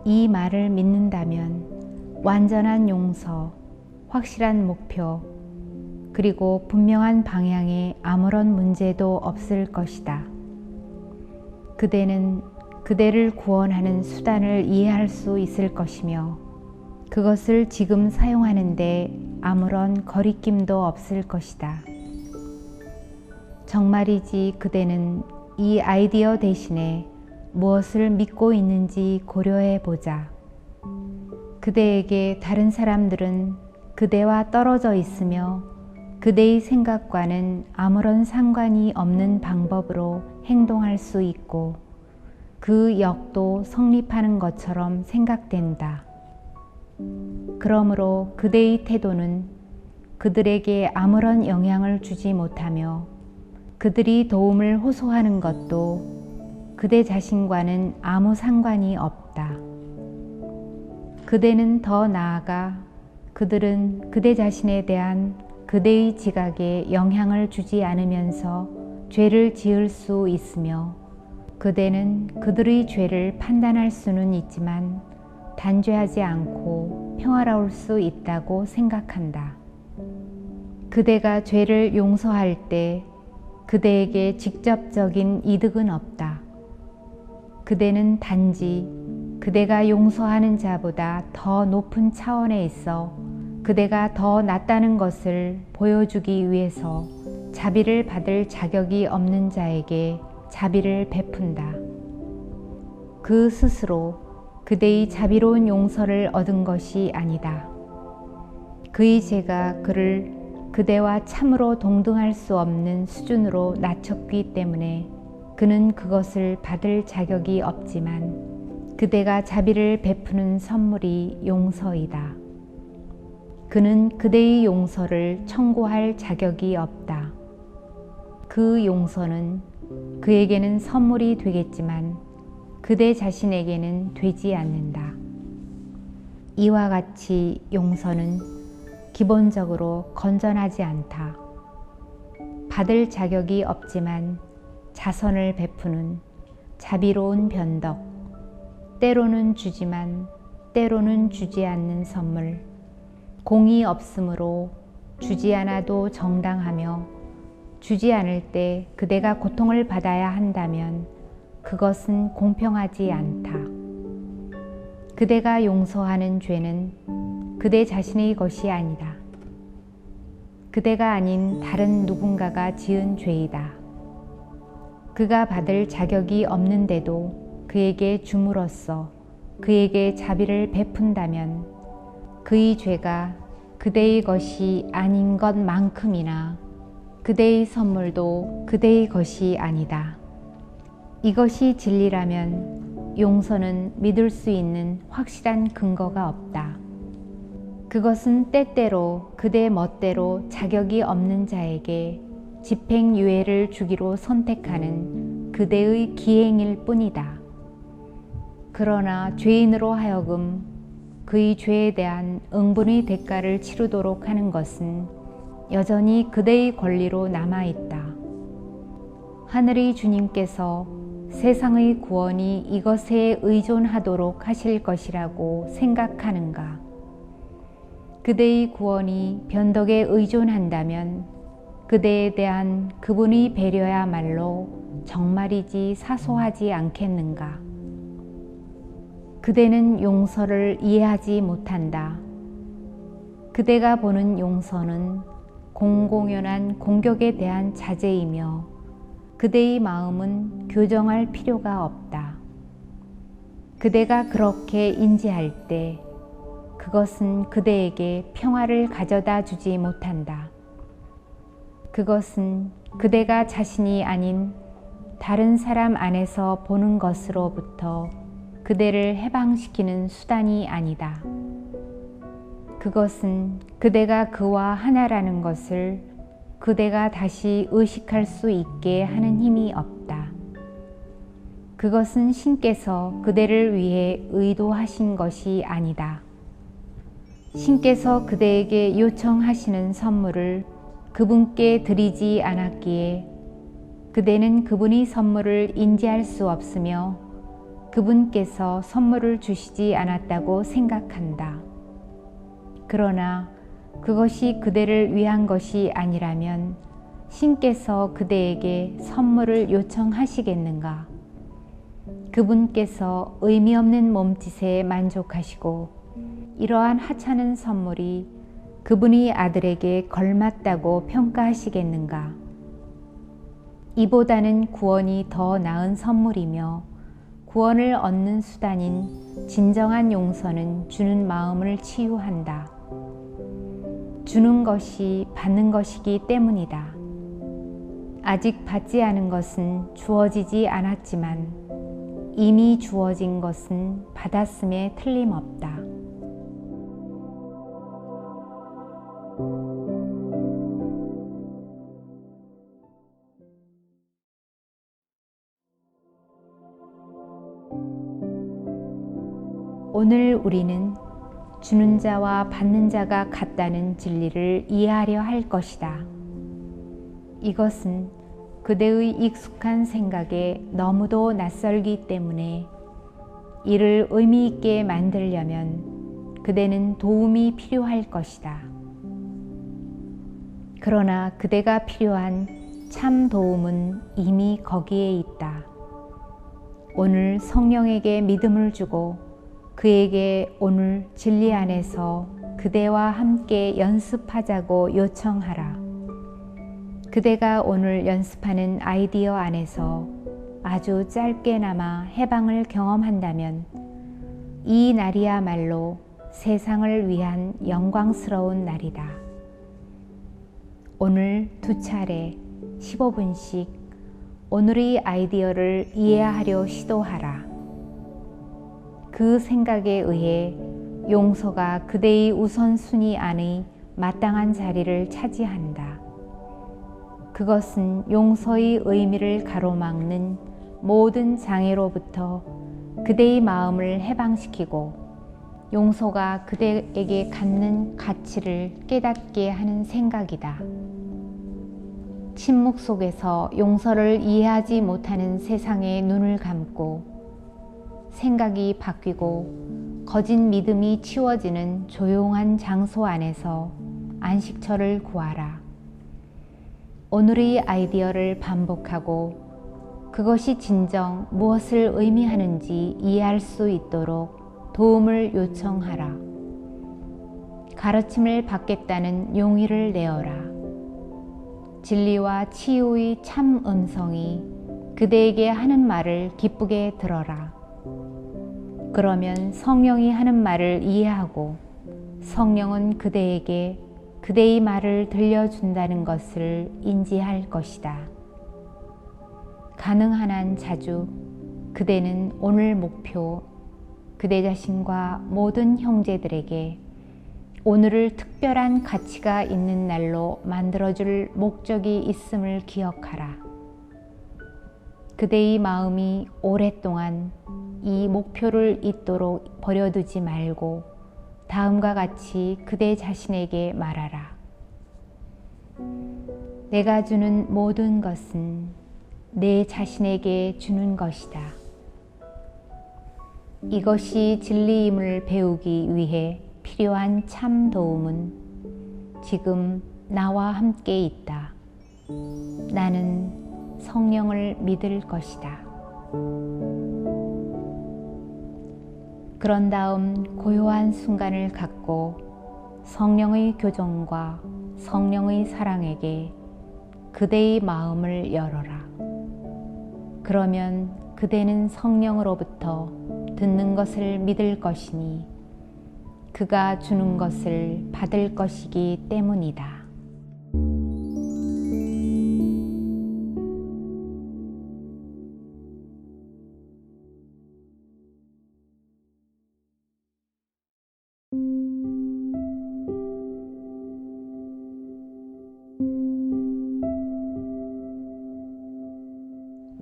이 말을 믿는다면 완전한 용서, 확실한 목표, 그리고 분명한 방향에 아무런 문제도 없을 것이다. 그대는 그대를 구원하는 수단을 이해할 수 있을 것이며 그것을 지금 사용하는데 아무런 거리낌도 없을 것이다. 정말이지 그대는 이 아이디어 대신에 무엇을 믿고 있는지 고려해 보자. 그대에게 다른 사람들은 그대와 떨어져 있으며 그대의 생각과는 아무런 상관이 없는 방법으로 행동할 수 있고 그 역도 성립하는 것처럼 생각된다. 그러므로 그대의 태도는 그들에게 아무런 영향을 주지 못하며 그들이 도움을 호소하는 것도 그대 자신과는 아무 상관이 없다. 그대는 더 나아가 그들은 그대 자신에 대한 그대의 지각에 영향을 주지 않으면서 죄를 지을 수 있으며 그대는 그들의 죄를 판단할 수는 있지만 단죄하지 않고 평화로울 수 있다고 생각한다. 그대가 죄를 용서할 때 그대에게 직접적인 이득은 없다. 그대는 단지 그대가 용서하는 자보다 더 높은 차원에 있어 그대가 더 낫다는 것을 보여주기 위해서 자비를 받을 자격이 없는 자에게 자비를 베푼다. 그 스스로 그대의 자비로운 용서를 얻은 것이 아니다. 그의 죄가 그를 그대와 참으로 동등할 수 없는 수준으로 낮췄기 때문에 그는 그것을 받을 자격이 없지만 그대가 자비를 베푸는 선물이 용서이다. 그는 그대의 용서를 청구할 자격이 없다. 그 용서는 그에게는 선물이 되겠지만 그대 자신에게는 되지 않는다. 이와 같이 용서는 기본적으로 건전하지 않다. 받을 자격이 없지만 자선을 베푸는 자비로운 변덕, 때로는 주지만 때로는 주지 않는 선물, 공이 없으므로 주지 않아도 정당하며 주지 않을 때 그대가 고통을 받아야 한다면 그것은 공평하지 않다. 그대가 용서하는 죄는 그대 자신의 것이 아니다. 그대가 아닌 다른 누군가가 지은 죄이다. 그가 받을 자격이 없는데도 그에게 줌으로써 그에게 자비를 베푼다면 그의 죄가 그대의 것이 아닌 것만큼이나 그대의 선물도 그대의 것이 아니다. 이것이 진리라면 용서는 믿을 수 있는 확실한 근거가 없다. 그것은 때때로 그대 멋대로 자격이 없는 자에게 집행유예를 주기로 선택하는 그대의 기행일 뿐이다. 그러나 죄인으로 하여금 그의 죄에 대한 응분의 대가를 치르도록 하는 것은 여전히 그대의 권리로 남아있다. 하늘의 주님께서 세상의 구원이 이것에 의존하도록 하실 것이라고 생각하는가? 그대의 구원이 변덕에 의존한다면 그대에 대한 그분의 배려야말로 정말이지 사소하지 않겠는가? 그대는 용서를 이해하지 못한다. 그대가 보는 용서는 공공연한 공격에 대한 자제이며 그대의 마음은 교정할 필요가 없다. 그대가 그렇게 인지할 때 그것은 그대에게 평화를 가져다 주지 못한다. 그것은 그대가 자신이 아닌 다른 사람 안에서 보는 것으로부터 그대를 해방시키는 수단이 아니다. 그것은 그대가 그와 하나라는 것을 그대가 다시 의식할 수 있게 하는 힘이 없다. 그것은 신께서 그대를 위해 의도하신 것이 아니다. 신께서 그대에게 요청하시는 선물을 그분께 드리지 않았기에 그대는 그분의 선물을 인지할 수 없으며 그분께서 선물을 주시지 않았다고 생각한다. 그러나 그것이 그대를 위한 것이 아니라면 신께서 그대에게 선물을 요청하시겠는가? 그분께서 의미 없는 몸짓에 만족하시고 이러한 하찮은 선물이 그분의 아들에게 걸맞다고 평가하시겠는가? 이보다는 구원이 더 나은 선물이며 구원을 얻는 수단인 진정한 용서는 주는 마음을 치유한다. 주는 것이 받는 것이기 때문이다. 아직 받지 않은 것은 주어지지 않았지만 이미 주어진 것은 받았음에 틀림없다. 오늘 우리는 주는 자와 받는 자가 같다는 진리를 이해하려 할 것이다. 이것은 그대의 익숙한 생각에 너무도 낯설기 때문에 이를 의미 있게 만들려면 그대는 도움이 필요할 것이다. 그러나 그대가 필요한 참 도움은 이미 거기에 있다. 오늘 성령에게 믿음을 주고 그에게 오늘 진리 안에서 그대와 함께 연습하자고 요청하라. 그대가 오늘 연습하는 아이디어 안에서 아주 짧게나마 해방을 경험한다면 이 날이야말로 세상을 위한 영광스러운 날이다. 오늘 2차례 15분씩 오늘의 아이디어를 이해하려 시도하라. 그 생각에 의해 용서가 그대의 우선순위 안의 마땅한 자리를 차지한다. 그것은 용서의 의미를 가로막는 모든 장애로부터 그대의 마음을 해방시키고 용서가 그대에게 갖는 가치를 깨닫게 하는 생각이다. 침묵 속에서 용서를 이해하지 못하는 세상에 눈을 감고 생각이 바뀌고 거짓 믿음이 치워지는 조용한 장소 안에서 안식처를 구하라. 오늘의 아이디어를 반복하고 그것이 진정 무엇을 의미하는지 이해할 수 있도록 도움을 요청하라. 가르침을 받겠다는 용의를 내어라. 진리와 치유의 참 음성이 그대에게 하는 말을 기쁘게 들어라. 그러면 성령이 하는 말을 이해하고 성령은 그대에게 그대의 말을 들려준다는 것을 인지할 것이다. 가능한 한 자주 그대는 오늘 목표 그대 자신과 모든 형제들에게 오늘을 특별한 가치가 있는 날로 만들어줄 목적이 있음을 기억하라. 그대의 마음이 오랫동안 이 목표를 잊도록 버려두지 말고 다음과 같이 그대 자신에게 말하라. 내가 주는 모든 것은 내 자신에게 주는 것이다. 이것이 진리임을 배우기 위해 필요한 참 도움은 지금 나와 함께 있다. 나는 성령을 믿을 것이다. 그런 다음 고요한 순간을 갖고 성령의 교정과 성령의 사랑에게 그대의 마음을 열어라. 그러면 그대는 성령으로부터 듣는 것을 믿을 것이니 그가 주는 것을 받을 것이기 때문이다.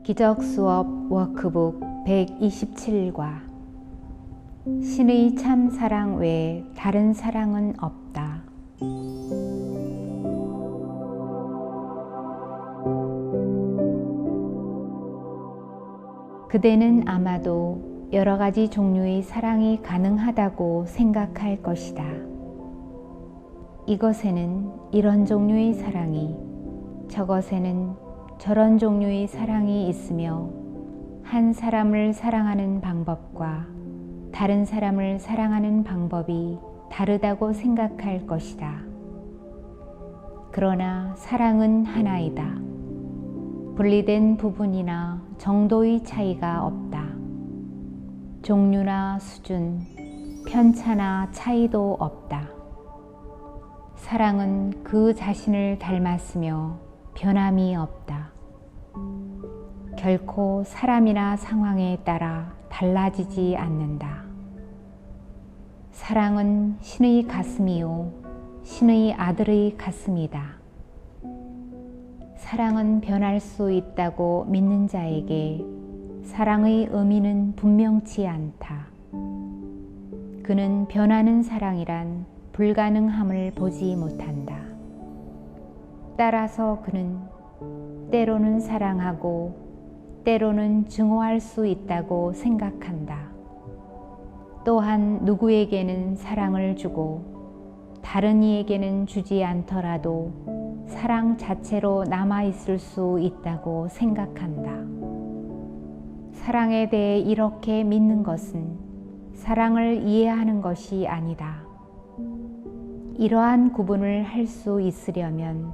기적수업 워크북 127과 신의 참 사랑 외에 다른 사랑은 없다. 그대는 아마도 여러 가지 종류의 사랑이 가능하다고 생각할 것이다. 이것에는 이런 종류의 사랑이, 저것에는 저런 종류의 사랑이 있으며 한 사람을 사랑하는 방법과 다른 사람을 사랑하는 방법이 다르다고 생각할 것이다. 그러나 사랑은 하나이다. 분리된 부분이나 정도의 차이가 없다. 종류나 수준, 편차나 차이도 없다. 사랑은 그 자신을 닮았으며 변함이 없다. 결코 사람이나 상황에 따라 달라지지 않는다. 사랑은 신의 가슴이요 신의 아들의 가슴이다. 사랑은 변할 수 있다고 믿는 자에게 사랑의 의미는 분명치 않다. 그는 변하는 사랑이란 불가능함을 보지 못한다. 따라서 그는 때로는 사랑하고 때로는 증오할 수 있다고 생각한다. 또한 누구에게는 사랑을 주고 다른 이에게는 주지 않더라도 사랑 자체로 남아있을 수 있다고 생각한다. 사랑에 대해 이렇게 믿는 것은 사랑을 이해하는 것이 아니다. 이러한 구분을 할 수 있으려면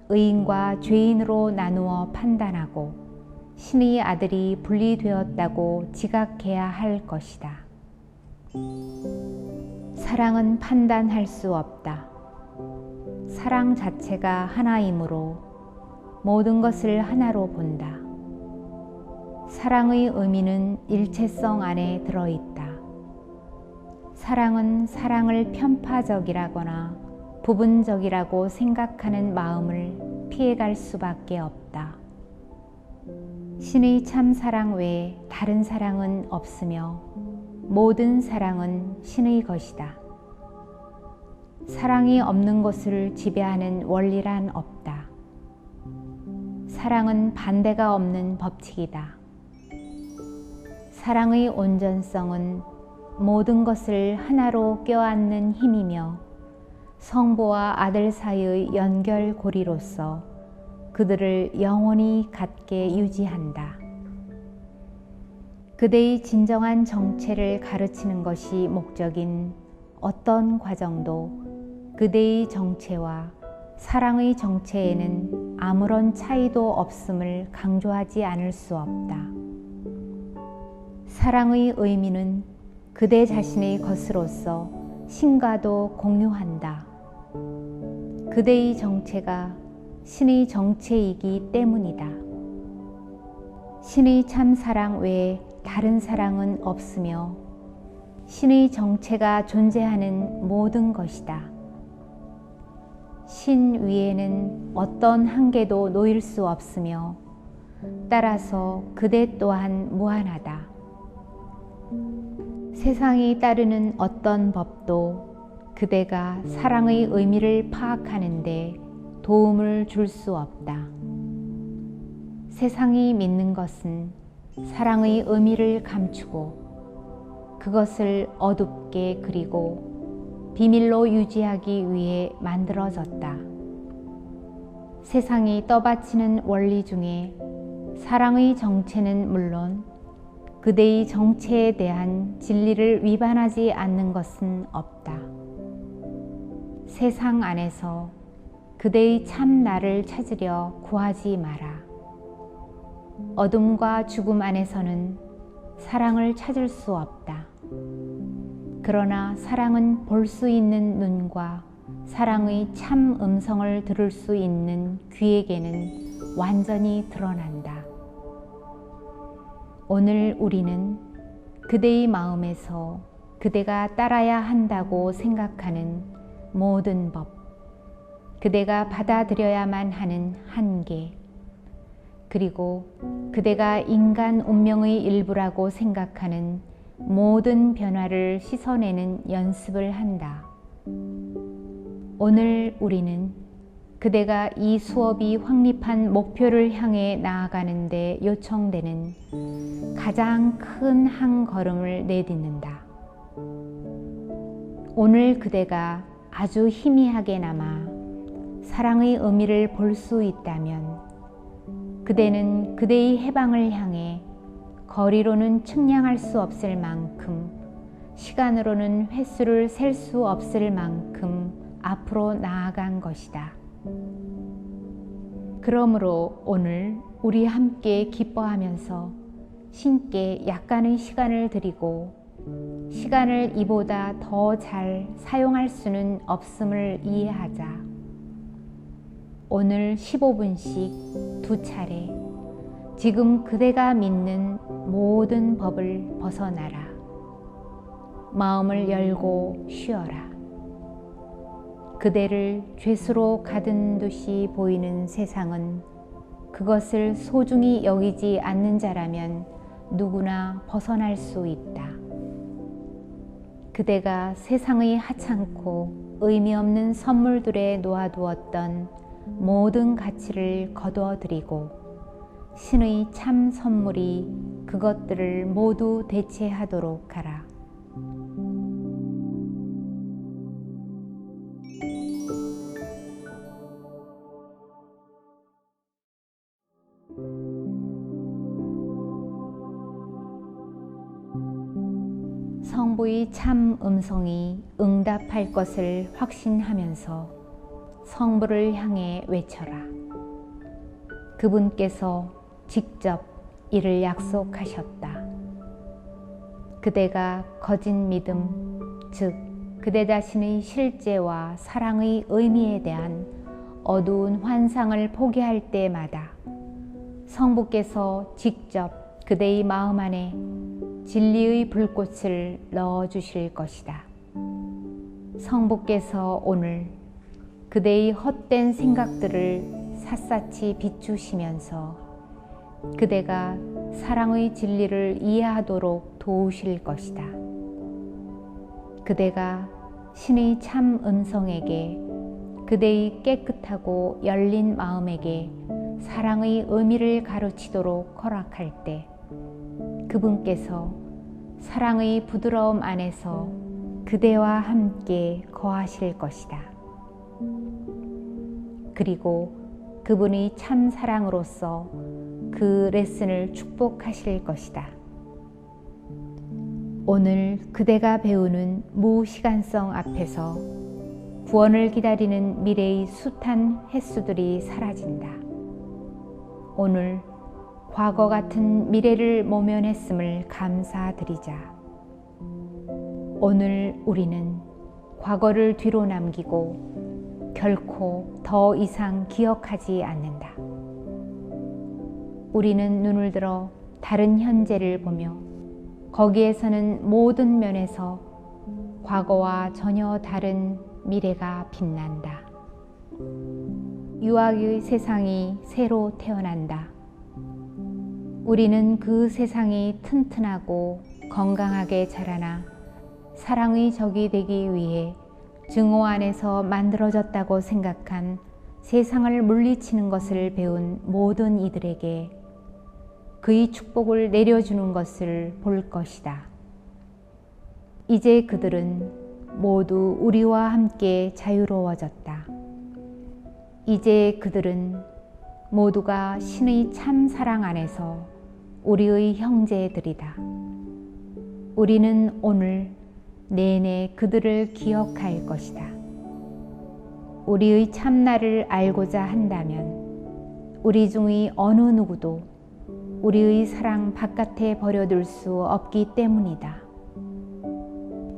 의인과 죄인으로 나누어 판단하고 신의 아들이 분리되었다고 지각해야 할 것이다. 사랑은 판단할 수 없다. 사랑 자체가 하나이므로 모든 것을 하나로 본다. 사랑의 의미는 일체성 안에 들어있다. 사랑은 사랑을 편파적이라거나 부분적이라고 생각하는 마음을 피해갈 수밖에 없다. 신의 참 사랑 외에 다른 사랑은 없으며 모든 사랑은 신의 것이다. 사랑이 없는 것을 지배하는 원리란 없다. 사랑은 반대가 없는 법칙이다. 사랑의 온전성은 모든 것을 하나로 껴안는 힘이며 성부와 아들 사이의 연결고리로서 그들을 영원히 같게 유지한다. 그대의 진정한 정체를 가르치는 것이 목적인 어떤 과정도 그대의 정체와 사랑의 정체에는 아무런 차이도 없음을 강조하지 않을 수 없다. 사랑의 의미는 그대 자신의 것으로서 신과도 공유한다. 그대의 정체가 신의 정체이기 때문이다. 신의 참 사랑 외에 다른 사랑은 없으며 신의 정체가 존재하는 모든 것이다. 신 위에는 어떤 한계도 놓일 수 없으며 따라서 그대 또한 무한하다. 세상이 따르는 어떤 법도 그대가 사랑의 의미를 파악하는 데 도움을 줄 수 없다. 세상이 믿는 것은 사랑의 의미를 감추고 그것을 어둡게 그리고 비밀로 유지하기 위해 만들어졌다. 세상이 떠받치는 원리 중에 사랑의 정체는 물론 그대의 정체에 대한 진리를 위반하지 않는 것은 없다. 세상 안에서 그대의 참 나를 찾으려 구하지 마라. 어둠과 죽음 안에서는 사랑을 찾을 수 없다. 그러나 사랑은 볼 수 있는 눈과 사랑의 참 음성을 들을 수 있는 귀에게는 완전히 드러난다. 오늘 우리는 그대의 마음에서 그대가 따라야 한다고 생각하는 모든 법, 그대가 받아들여야만 하는 한계, 그리고 그대가 인간 운명의 일부라고 생각하는 모든 변화를 씻어내는 연습을 한다. 오늘 우리는 그대가 이 수업이 확립한 목표를 향해 나아가는 데 요청되는 가장 큰 한 걸음을 내딛는다. 오늘 그대가 아주 희미하게나마 사랑의 의미를 볼 수 있다면 그대는 그대의 해방을 향해 거리로는 측량할 수 없을 만큼, 시간으로는 횟수를 셀 수 없을 만큼 앞으로 나아간 것이다. 그러므로 오늘 우리 함께 기뻐하면서 신께 약간의 시간을 드리고 시간을 이보다 더 잘 사용할 수는 없음을 이해하자. 오늘 15분씩 2차례 지금 그대가 믿는 모든 법을 벗어나라. 마음을 열고 쉬어라. 그대를 죄수로 가둔 듯이 보이는 세상은 그것을 소중히 여기지 않는 자라면 누구나 벗어날 수 있다. 그대가 세상의 하찮고 의미 없는 선물들에 놓아두었던 모든 가치를 거두어드리고 신의 참 선물이 그것들을 모두 대체하도록 하라. 성부의 참 음성이 응답할 것을 확신하면서 성부를 향해 외쳐라. 그분께서 직접 이를 약속하셨다. 그대가 거짓 믿음, 즉 그대 자신의 실제와 사랑의 의미에 대한 어두운 환상을 포기할 때마다 성부께서 직접 그대의 마음 안에 진리의 불꽃을 넣어주실 것이다. 성부께서 오늘 그대의 헛된 생각들을 샅샅이 비추시면서 그대가 사랑의 진리를 이해하도록 도우실 것이다. 그대가 신의 참 음성에게 그대의 깨끗하고 열린 마음에게 사랑의 의미를 가르치도록 허락할 때 그분께서 사랑의 부드러움 안에서 그대와 함께 거하실 것이다. 그리고 그분의 참 사랑으로서 그 레슨을 축복하실 것이다. 오늘 그대가 배우는 무시간성 앞에서 구원을 기다리는 미래의 숱한 횟수들이 사라진다. 오늘 과거 같은 미래를 모면했음을 감사드리자. 오늘 우리는 과거를 뒤로 남기고 결코 더 이상 기억하지 않는다. 우리는 눈을 들어 다른 현재를 보며 거기에서는 모든 면에서 과거와 전혀 다른 미래가 빛난다. 유아의 세상이 새로 태어난다. 우리는 그 세상이 튼튼하고 건강하게 자라나 사랑의 적이 되기 위해 증오 안에서 만들어졌다고 생각한 세상을 물리치는 것을 배운 모든 이들에게 그의 축복을 내려주는 것을 볼 것이다. 이제 그들은 모두 우리와 함께 자유로워졌다. 이제 그들은 모두가 신의 참 사랑 안에서 우리의 형제들이다. 우리는 오늘 내내 그들을 기억할 것이다. 우리의 참나를 알고자 한다면 우리 중의 어느 누구도 우리의 사랑 바깥에 버려둘 수 없기 때문이다.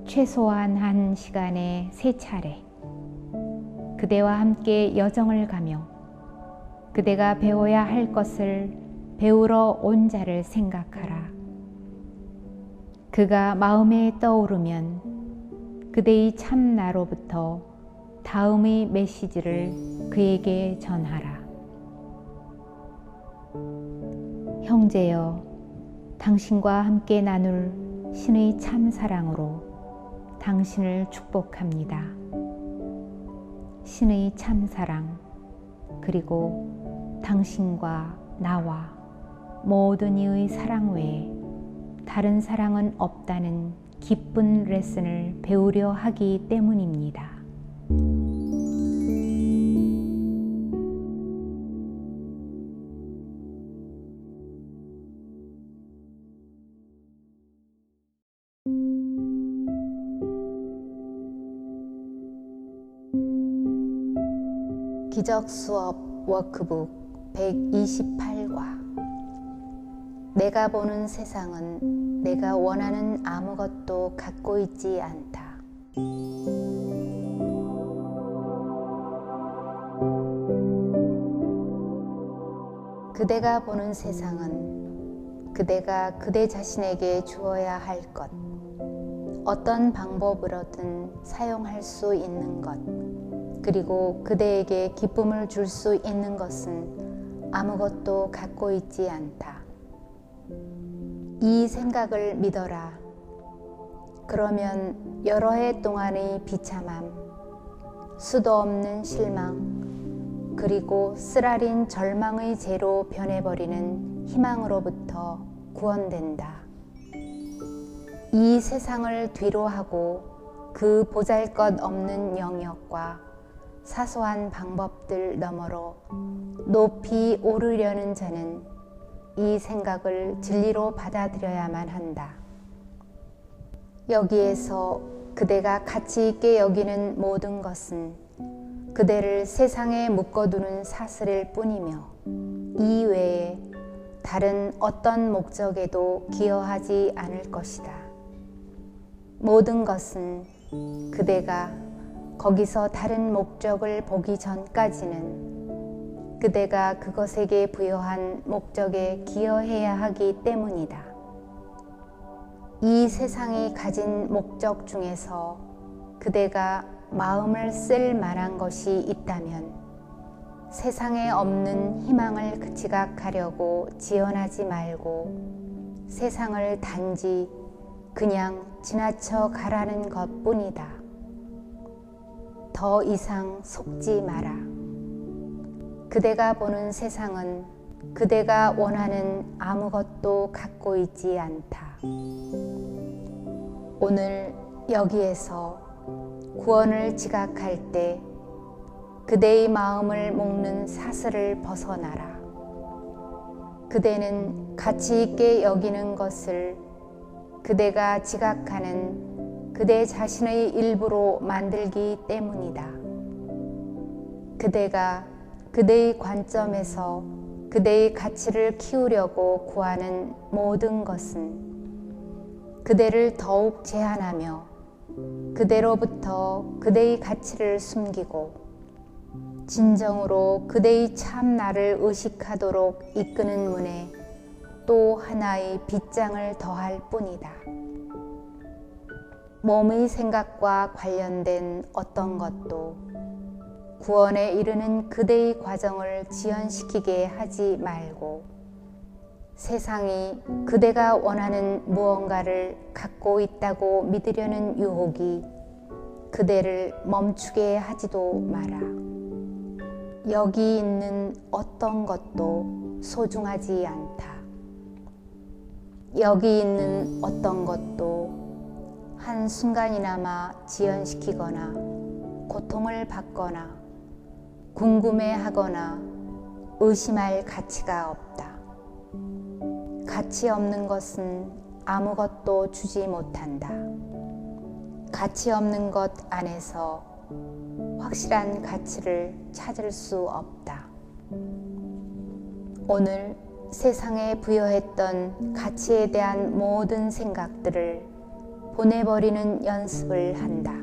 최소한 한 시간에 3차례 그대와 함께 여정을 가며 그대가 배워야 할 것을 배우러 온 자를 생각하라. 그가 마음에 떠오르면 그대의 참나로부터 다음의 메시지를 그에게 전하라. 형제여, 당신과 함께 나눌 신의 참사랑으로 당신을 축복합니다. 신의 참사랑, 그리고 당신과 나와 모든 이의 사랑 외에 다른 사랑은 없다는 기쁜 레슨을 배우려 하기 때문입니다. 기적 수업 워크북 128과 내가 보는 세상은 내가 원하는 아무것도 갖고 있지 않다. 그대가 보는 세상은 그대가 그대 자신에게 주어야 할 것, 어떤 방법으로든 사용할 수 있는 것, 그리고 그대에게 기쁨을 줄 수 있는 것은 아무것도 갖고 있지 않다. 이 생각을 믿어라. 그러면 여러 해 동안의 비참함, 수도 없는 실망, 그리고 쓰라린 절망의 죄로 변해버리는 희망으로부터 구원된다. 이 세상을 뒤로하고 그 보잘것없는 영역과 사소한 방법들 너머로 높이 오르려는 자는 이 생각을 진리로 받아들여야만 한다. 여기에서 그대가 가치 있게 여기는 모든 것은 그대를 세상에 묶어두는 사슬일 뿐이며 이 외에 다른 어떤 목적에도 기여하지 않을 것이다. 모든 것은 그대가 거기서 다른 목적을 보기 전까지는 그대가 그것에게 부여한 목적에 기여해야 하기 때문이다. 이 세상이 가진 목적 중에서 그대가 마음을 쓸 만한 것이 있다면 세상에 없는 희망을 지각하려고 지원하지 말고 세상을 단지 그냥 지나쳐 가라는 것뿐이다. 더 이상 속지 마라. 그대가 보는 세상은 그대가 원하는 아무것도 갖고 있지 않다. 오늘 여기에서 구원을 지각할 때 그대의 마음을 묶는 사슬을 벗어나라. 그대는 가치 있게 여기는 것을 그대가 지각하는 그대 자신의 일부로 만들기 때문이다. 그대가 그대의 관점에서 그대의 가치를 키우려고 구하는 모든 것은 그대를 더욱 제한하며 그대로부터 그대의 가치를 숨기고 진정으로 그대의 참 나를 의식하도록 이끄는 문에 또 하나의 빗장을 더할 뿐이다. 몸의 생각과 관련된 어떤 것도 구원에 이르는 그대의 과정을 지연시키게 하지 말고 세상이 그대가 원하는 무언가를 갖고 있다고 믿으려는 유혹이 그대를 멈추게 하지도 마라. 여기 있는 어떤 것도 소중하지 않다. 여기 있는 어떤 것도 한순간이나마 지연시키거나 고통을 받거나 궁금해하거나 의심할 가치가 없다. 가치 없는 것은 아무것도 주지 못한다. 가치 없는 것 안에서 확실한 가치를 찾을 수 없다. 오늘 세상에 부여했던 가치에 대한 모든 생각들을 보내버리는 연습을 한다.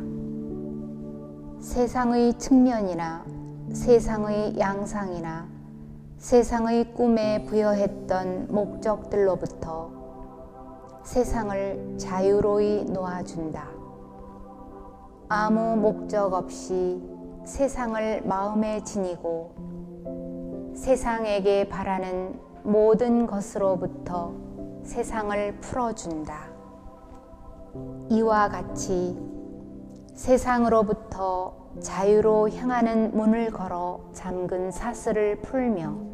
세상의 측면이나 세상의 양상이나 세상의 꿈에 부여했던 목적들로부터 세상을 자유로이 놓아준다. 아무 목적 없이 세상을 마음에 지니고 세상에게 바라는 모든 것으로부터 세상을 풀어준다. 이와 같이 세상으로부터 자유로 향하는 문을 걸어 잠근 사슬을 풀며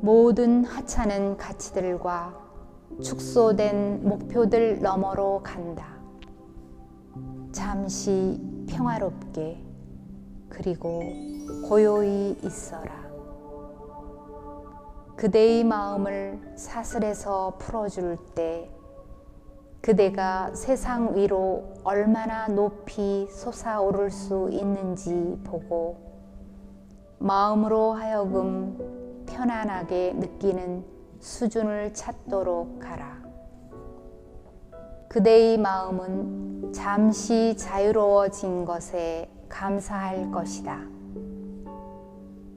모든 하찮은 가치들과 축소된 목표들 너머로 간다. 잠시 평화롭게 그리고 고요히 있어라. 그대의 마음을 사슬에서 풀어줄 때 그대가 세상 위로 얼마나 높이 솟아오를 수 있는지 보고 마음으로 하여금 편안하게 느끼는 수준을 찾도록 하라. 그대의 마음은 잠시 자유로워진 것에 감사할 것이다.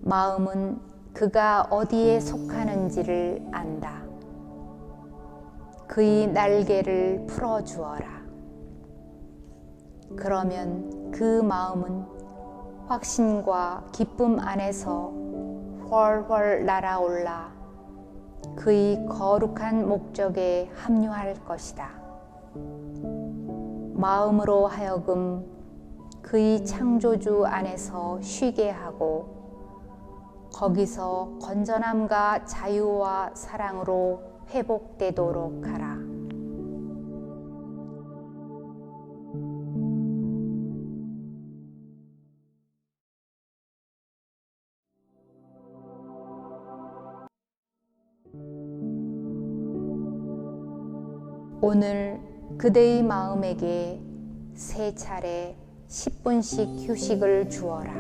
마음은 그가 어디에 속하는지를 안다. 그의 날개를 풀어주어라. 그러면 그 마음은 확신과 기쁨 안에서 훨훨 날아올라 그의 거룩한 목적에 합류할 것이다. 마음으로 하여금 그의 창조주 안에서 쉬게 하고 거기서 건전함과 자유와 사랑으로 회복되도록 하라. 오늘 그대의 마음에게 세 차례 10분씩 휴식을 주어라.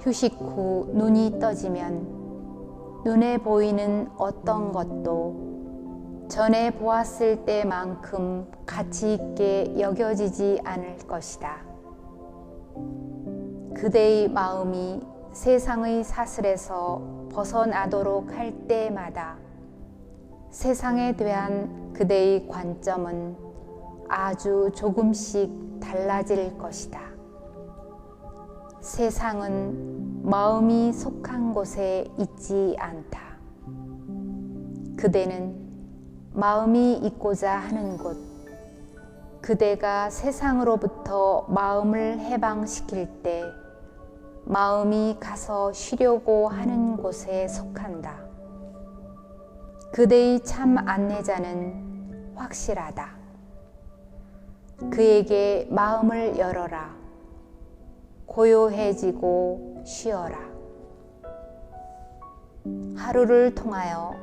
휴식 후 눈이 떠지면 눈에 보이는 어떤 것도 전에 보았을 때만큼 가치 있게 여겨지지 않을 것이다. 그대의 마음이 세상의 사슬에서 벗어나도록 할 때마다 세상에 대한 그대의 관점은 아주 조금씩 달라질 것이다. 세상은 마음이 속한 곳에 있지 않다. 그대는 마음이 있고자 하는 곳, 그대가 세상으로부터 마음을 해방시킬 때 마음이 가서 쉬려고 하는 곳에 속한다. 그대의 참 안내자는 확실하다. 그에게 마음을 열어라. 고요해지고 쉬어라. 하루를 통하여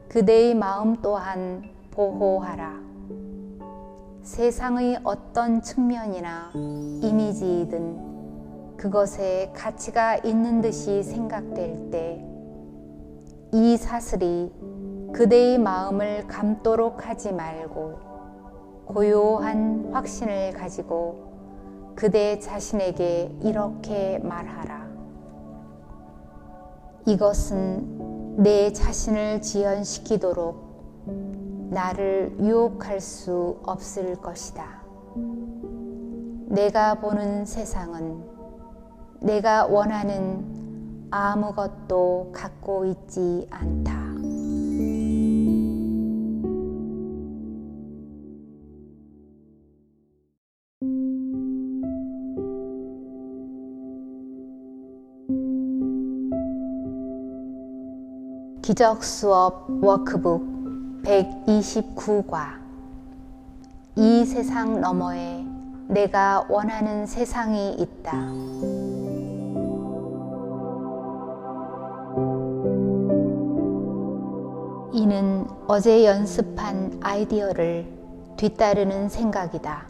그대의 마음 또한 보호하라. 세상의 어떤 측면이나 이미지이든 그것에 가치가 있는 듯이 생각될 때 이 사슬이 그대의 마음을 감도록 하지 말고 고요한 확신을 가지고 그대 자신에게 이렇게 말하라. 이것은 내 자신을 지연시키도록 나를 유혹할 수 없을 것이다. 내가 보는 세상은 내가 원하는 아무것도 갖고 있지 않다. 기적수업 워크북 129과 이 세상 너머에 내가 원하는 세상이 있다. 이는 어제 연습한 아이디어를 뒤따르는 생각이다.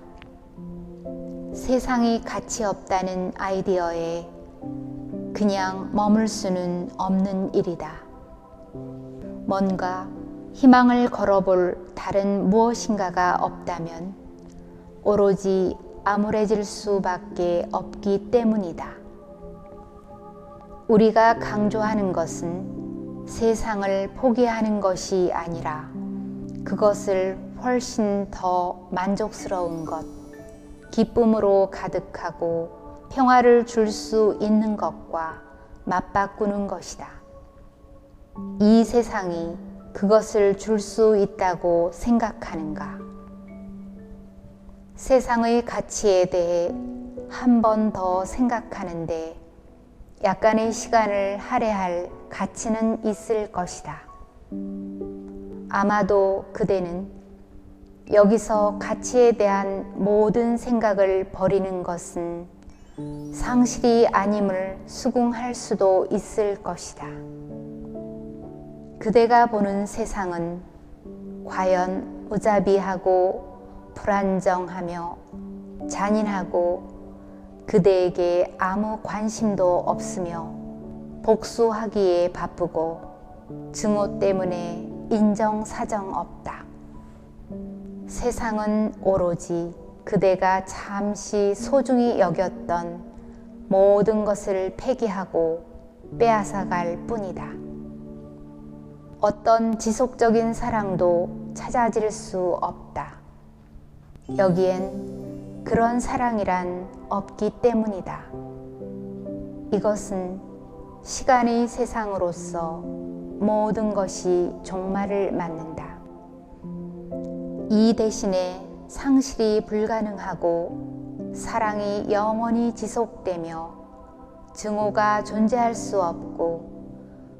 세상이 가치 없다는 아이디어에 그냥 머물 수는 없는 일이다. 뭔가 희망을 걸어볼 다른 무엇인가가 없다면 오로지 암울해질 수밖에 없기 때문이다. 우리가 강조하는 것은 세상을 포기하는 것이 아니라 그것을 훨씬 더 만족스러운 것, 기쁨으로 가득하고 평화를 줄 수 있는 것과 맞바꾸는 것이다. 이 세상이 그것을 줄 수 있다고 생각하는가? 세상의 가치에 대해 한 번 더 생각하는데 약간의 시간을 할애할 가치는 있을 것이다. 아마도 그대는 여기서 가치에 대한 모든 생각을 버리는 것은 상실이 아님을 수긍할 수도 있을 것이다. 그대가 보는 세상은 과연 무자비하고 불안정하며 잔인하고 그대에게 아무 관심도 없으며 복수하기에 바쁘고 증오 때문에 인정사정 없다. 세상은 오로지 그대가 잠시 소중히 여겼던 모든 것을 폐기하고 빼앗아갈 뿐이다. 어떤 지속적인 사랑도 찾아질 수 없다. 여기엔 그런 사랑이란 없기 때문이다. 이것은 시간의 세상으로서 모든 것이 종말을 맞는다. 이 대신에 상실이 불가능하고 사랑이 영원히 지속되며 증오가 존재할 수 없고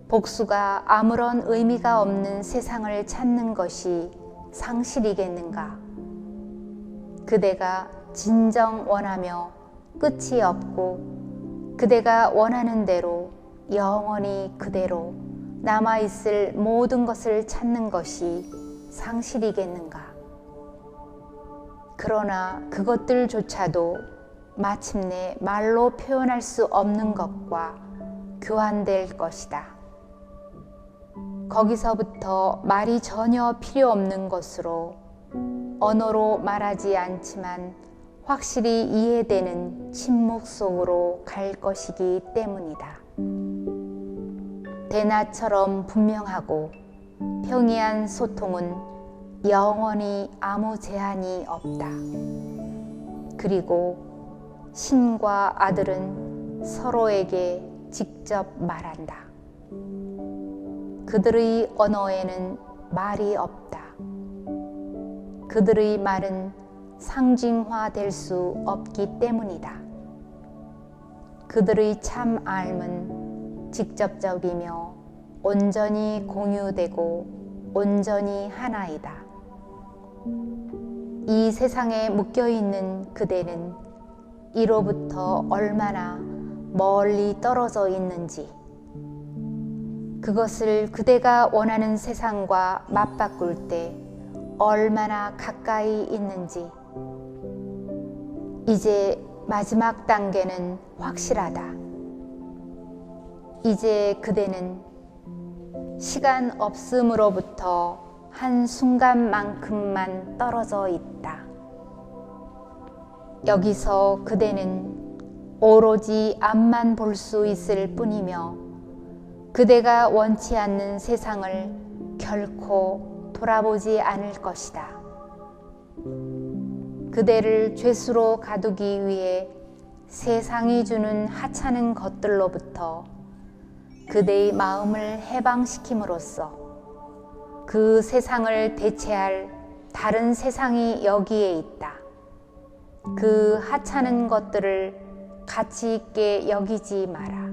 복수가 아무런 의미가 없는 세상을 찾는 것이 상실이겠는가? 그대가 진정 원하며 끝이 없고 그대가 원하는 대로 영원히 그대로 남아있을 모든 것을 찾는 것이 상실이겠는가? 그러나 그것들조차도 마침내 말로 표현할 수 없는 것과 교환될 것이다. 거기서부터 말이 전혀 필요 없는 것으로 언어로 말하지 않지만 확실히 이해되는 침묵 속으로 갈 것이기 때문이다. 대낮처럼 분명하고 평이한 소통은 영원히 아무 제한이 없다. 그리고 신과 아들은 서로에게 직접 말한다. 그들의 언어에는 말이 없다. 그들의 말은 상징화될 수 없기 때문이다. 그들의 참 삶은 직접적이며 온전히 공유되고 온전히 하나이다. 이 세상에 묶여있는 그대는 이로부터 얼마나 멀리 떨어져 있는지, 그것을 그대가 원하는 세상과 맞바꿀 때 얼마나 가까이 있는지, 이제 마지막 단계는 확실하다. 이제 그대는 시간 없음으로부터 한순간만큼만 떨어져 있다. 여기서 그대는 오로지 앞만 볼 수 있을 뿐이며 그대가 원치 않는 세상을 결코 돌아보지 않을 것이다. 그대를 죄수로 가두기 위해 세상이 주는 하찮은 것들로부터 그대의 마음을 해방시킴으로써 그 세상을 대체할 다른 세상이 여기에 있다. 그 하찮은 것들을 가치 있게 여기지 마라.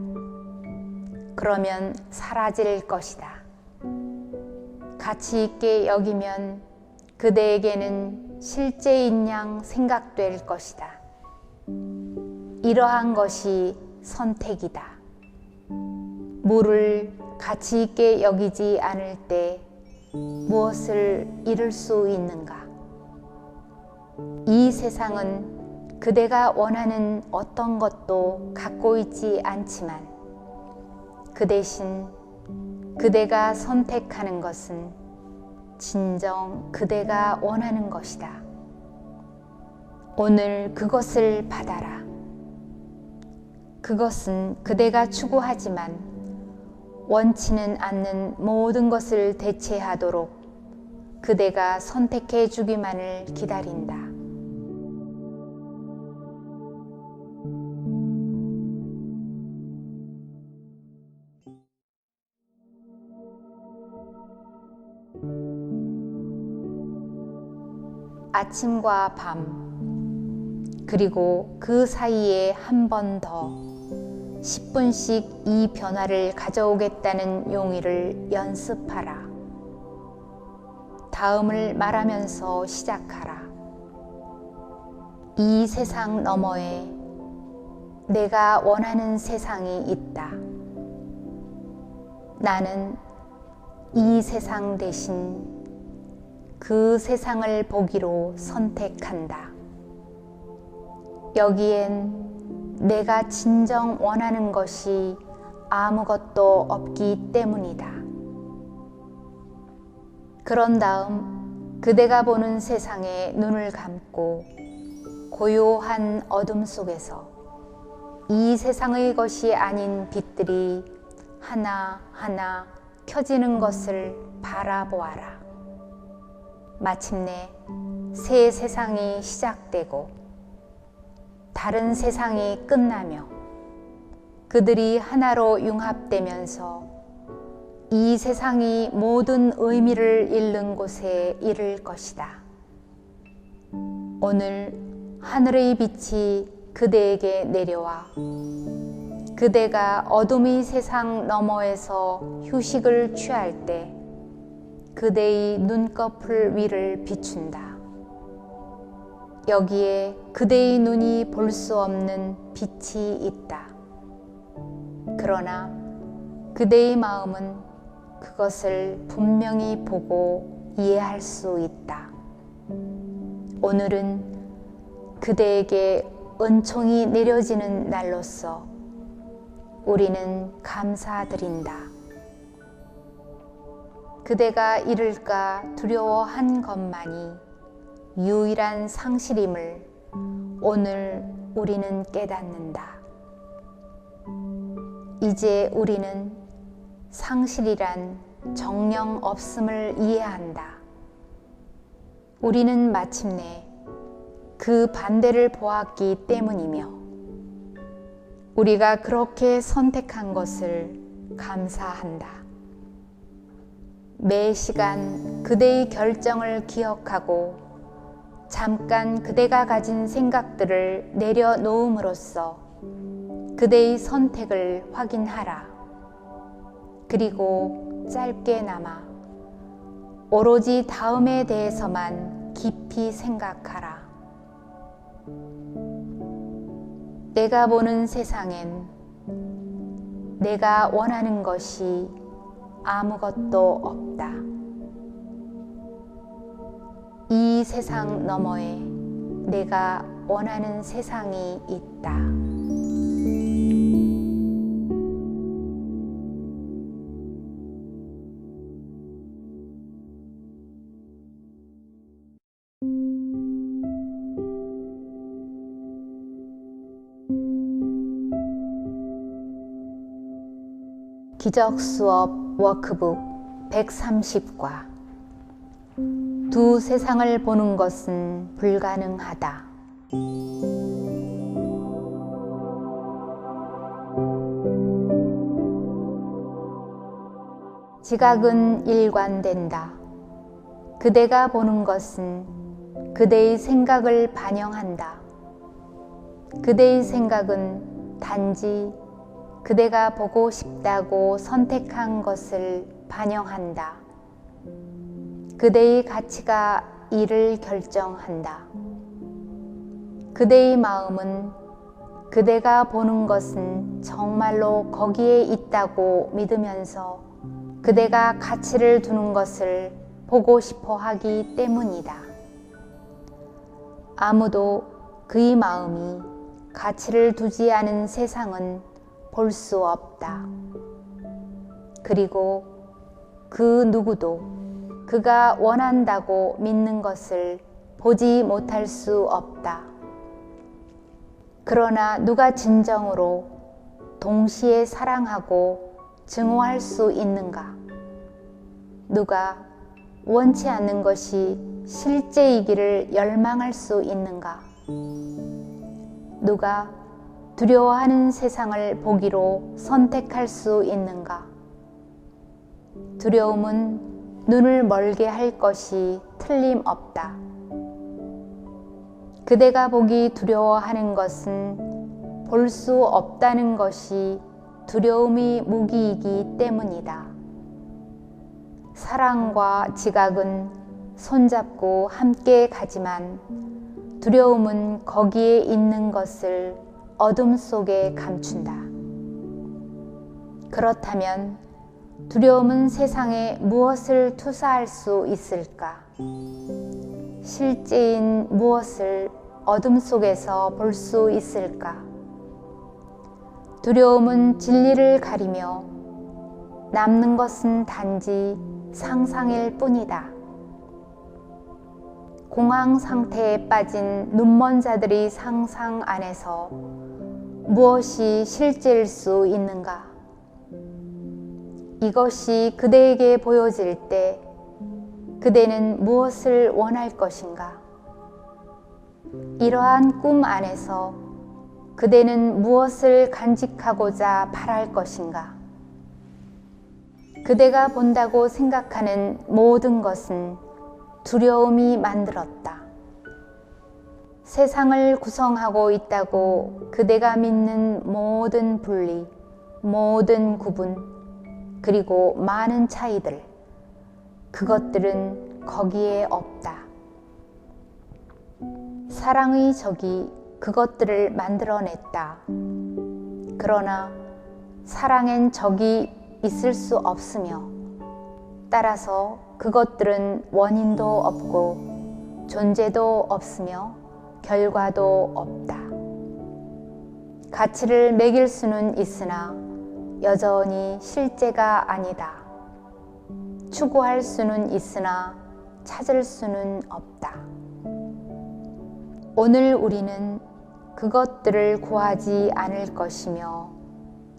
그러면 사라질 것이다. 가치 있게 여기면 그대에게는 실제인 양 생각될 것이다. 이러한 것이 선택이다. 물을 가치 있게 여기지 않을 때 무엇을 잃을 수 있는가? 이 세상은 그대가 원하는 어떤 것도 갖고 있지 않지만 그 대신 그대가 선택하는 것은 진정 그대가 원하는 것이다. 오늘 그것을 받아라. 그것은 그대가 추구하지만 원치는 않는 모든 것을 대체하도록 그대가 선택해 주기만을 기다린다. 아침과 밤, 그리고 그 사이에 한 번 더 10분씩 이 변화를 가져오겠다는 용의를 연습하라. 다음을 말하면서 시작하라. 이 세상 너머에 내가 원하는 세상이 있다. 나는 이 세상 대신 그 세상을 보기로 선택한다. 여기엔 내가 진정 원하는 것이 아무것도 없기 때문이다. 그런 다음 그대가 보는 세상에 눈을 감고 고요한 어둠 속에서 이 세상의 것이 아닌 빛들이 하나하나 켜지는 것을 바라보아라. 마침내 새 세상이 시작되고 다른 세상이 끝나며 그들이 하나로 융합되면서 이 세상이 모든 의미를 잃는 곳에 이를 것이다. 오늘 하늘의 빛이 그대에게 내려와 그대가 어둠의 세상 너머에서 휴식을 취할 때 그대의 눈꺼풀 위를 비춘다. 여기에 그대의 눈이 볼 수 없는 빛이 있다. 그러나 그대의 마음은 그것을 분명히 보고 이해할 수 있다. 오늘은 그대에게 은총이 내려지는 날로서 우리는 감사드린다. 그대가 잃을까 두려워한 것만이 유일한 상실임을 오늘 우리는 깨닫는다. 이제 우리는 상실이란 정령 없음을 이해한다. 우리는 마침내 그 반대를 보았기 때문이며 우리가 그렇게 선택한 것을 감사한다. 매 시간 그대의 결정을 기억하고 잠깐 그대가 가진 생각들을 내려놓음으로써 그대의 선택을 확인하라. 그리고 짧게나마 오로지 다음에 대해서만 깊이 생각하라. 내가 보는 세상엔 내가 원하는 것이 아무것도 없다. 이 세상 너머에 내가 원하는 세상이 있다. 기적수업 워크북 130과 두 세상을 보는 것은 불가능하다. 지각은 일관된다. 그대가 보는 것은 그대의 생각을 반영한다. 그대의 생각은 단지 그대가 보고 싶다고 선택한 것을 반영한다. 그대의 가치가 이를 결정한다. 그대의 마음은 그대가 보는 것은 정말로 거기에 있다고 믿으면서 그대가 가치를 두는 것을 보고 싶어 하기 때문이다. 아무도 그의 마음이 가치를 두지 않은 세상은 볼 수 없다. 그리고 그 누구도 그가 원한다고 믿는 것을 보지 못할 수 없다. 그러나 누가 진정으로 동시에 사랑하고 증오할 수 있는가? 누가 원치 않는 것이 실제이기를 열망할 수 있는가? 누가 두려워하는 세상을 보기로 선택할 수 있는가? 두려움은 눈을 멀게 할 것이 틀림없다. 그대가 보기 두려워하는 것은 볼 수 없다는 것이 두려움의 무기이기 때문이다. 사랑과 지각은 손잡고 함께 가지만 두려움은 거기에 있는 것을 어둠 속에 감춘다. 그렇다면 두려움은 세상에 무엇을 투사할 수 있을까? 실제인 무엇을 어둠 속에서 볼 수 있을까? 두려움은 진리를 가리며 남는 것은 단지 상상일 뿐이다. 공황 상태에 빠진 눈먼 자들의 상상 안에서 무엇이 실제일 수 있는가? 이것이 그대에게 보여질 때 그대는 무엇을 원할 것인가? 이러한 꿈 안에서 그대는 무엇을 간직하고자 바랄 것인가? 그대가 본다고 생각하는 모든 것은 두려움이 만들었다. 세상을 구성하고 있다고 그대가 믿는 모든 분리, 모든 구분, 그리고 많은 차이들, 그것들은 거기에 없다. 사랑의 적이 그것들을 만들어냈다. 그러나 사랑엔 적이 있을 수 없으며 따라서 그것들은 원인도 없고 존재도 없으며 결과도 없다. 가치를 매길 수는 있으나 여전히 실제가 아니다. 추구할 수는 있으나 찾을 수는 없다. 오늘 우리는 그것들을 구하지 않을 것이며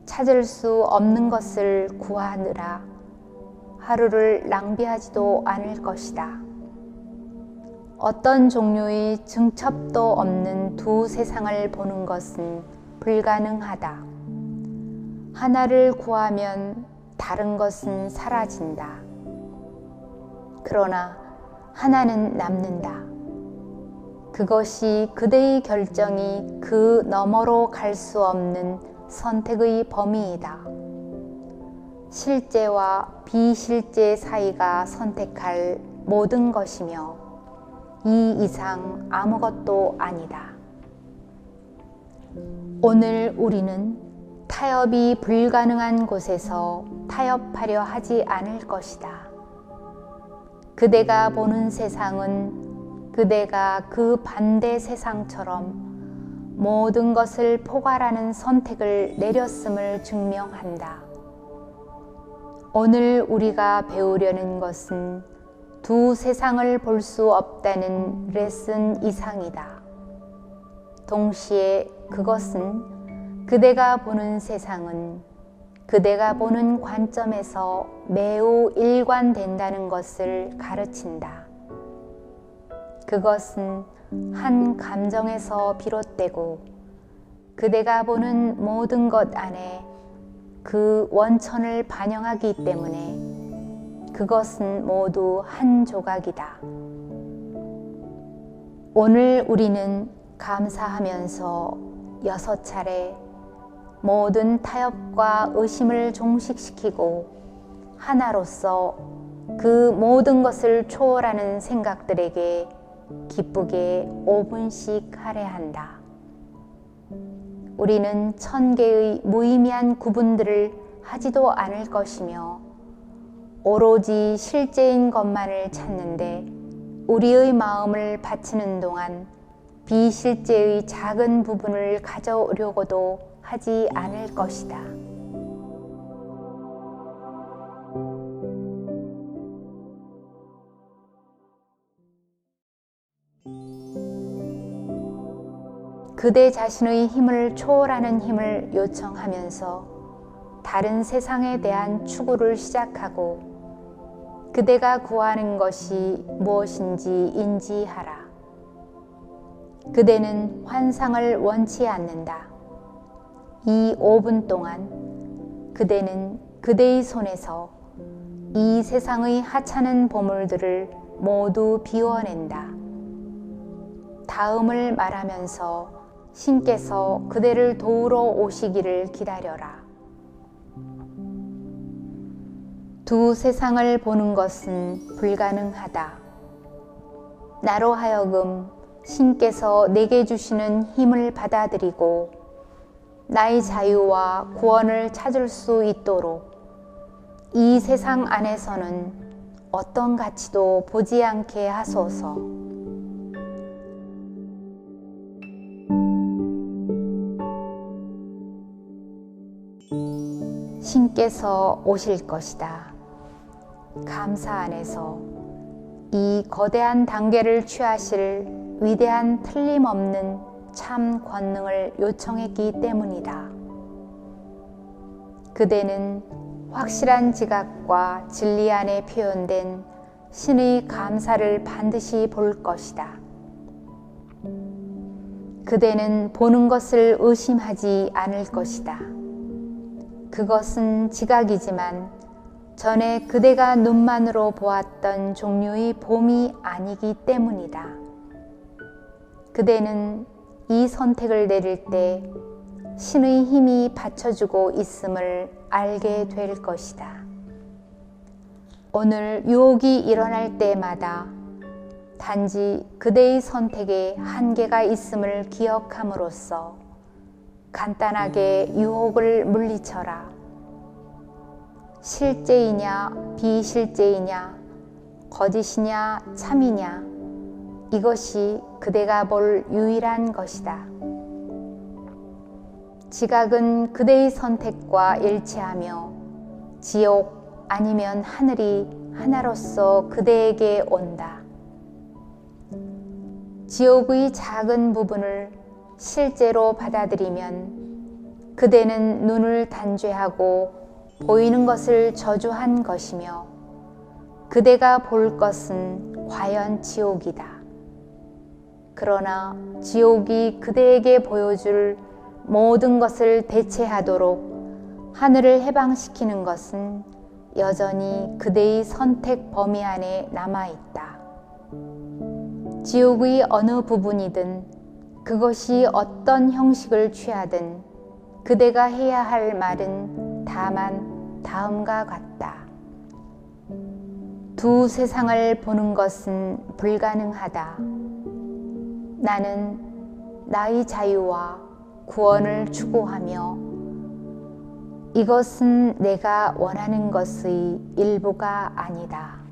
찾을 수 없는 것을 구하느라 하루를 낭비하지도 않을 것이다. 어떤 종류의 증첩도 없는 두 세상을 보는 것은 불가능하다. 하나를 구하면 다른 것은 사라진다. 그러나 하나는 남는다. 그것이 그대의 결정이 그 너머로 갈 수 없는 선택의 범위이다. 실제와 비실제 사이가 선택할 모든 것이며 이 이상 아무것도 아니다. 오늘 우리는 타협이 불가능한 곳에서 타협하려 하지 않을 것이다. 그대가 보는 세상은 그대가 그 반대 세상처럼 모든 것을 포괄하는 선택을 내렸음을 증명한다. 오늘 우리가 배우려는 것은 두 세상을 볼 수 없다는 레슨 이상이다. 동시에 그것은 그대가 보는 세상은 그대가 보는 관점에서 매우 일관된다는 것을 가르친다. 그것은 한 감정에서 비롯되고 그대가 보는 모든 것 안에 그 원천을 반영하기 때문에 그것은 모두 한 조각이다. 오늘 우리는 감사하면서 6차례 모든 타협과 의심을 종식시키고 하나로서 그 모든 것을 초월하는 생각들에게 기쁘게 5분씩 할애한다. 우리는 1000개의 무의미한 구분들을 하지도 않을 것이며 오로지 실제인 것만을 찾는데 우리의 마음을 바치는 동안 비실제의 작은 부분을 가져오려고도 하지 않을 것이다. 그대 자신의 힘을 초월하는 힘을 요청하면서 다른 세상에 대한 추구를 시작하고 그대가 구하는 것이 무엇인지 인지하라. 그대는 환상을 원치 않는다. 이 5분 동안 그대는 그대의 손에서 이 세상의 하찮은 보물들을 모두 비워낸다. 다음을 말하면서 신께서 그대를 도우러 오시기를 기다려라. 두 세상을 보는 것은 불가능하다. 나로 하여금 신께서 내게 주시는 힘을 받아들이고 나의 자유와 구원을 찾을 수 있도록 이 세상 안에서는 어떤 가치도 보지 않게 하소서. 신께서 오실 것이다. 감사 안에서 이 거대한 단계를 취하실 위대한 틀림없는 참 권능을 요청했기 때문이다. 그대는 확실한 지각과 진리 안에 표현된 신의 감사를 반드시 볼 것이다. 그대는 보는 것을 의심하지 않을 것이다. 그것은 지각이지만 전에 그대가 눈만으로 보았던 종류의 봄이 아니기 때문이다. 그대는 이 선택을 내릴 때 신의 힘이 받쳐주고 있음을 알게 될 것이다. 오늘 유혹이 일어날 때마다 단지 그대의 선택에 한계가 있음을 기억함으로써 간단하게 유혹을 물리쳐라. 실제이냐 비실제이냐 거짓이냐 참이냐 이것이 그대가 볼 유일한 것이다. 지각은 그대의 선택과 일치하며 지옥 아니면 하늘이 하나로서 그대에게 온다. 지옥의 작은 부분을 실제로 받아들이면 그대는 눈을 단죄하고 보이는 것을 저주한 것이며 그대가 볼 것은 과연 지옥이다. 그러나 지옥이 그대에게 보여줄 모든 것을 대체하도록 하늘을 해방시키는 것은 여전히 그대의 선택 범위 안에 남아있다. 지옥의 어느 부분이든 그것이 어떤 형식을 취하든 그대가 해야 할 말은 다만 다음과 같다. 두 세상을 보는 것은 불가능하다. 나는 나의 자유와 구원을 추구하며 이것은 내가 원하는 것의 일부가 아니다.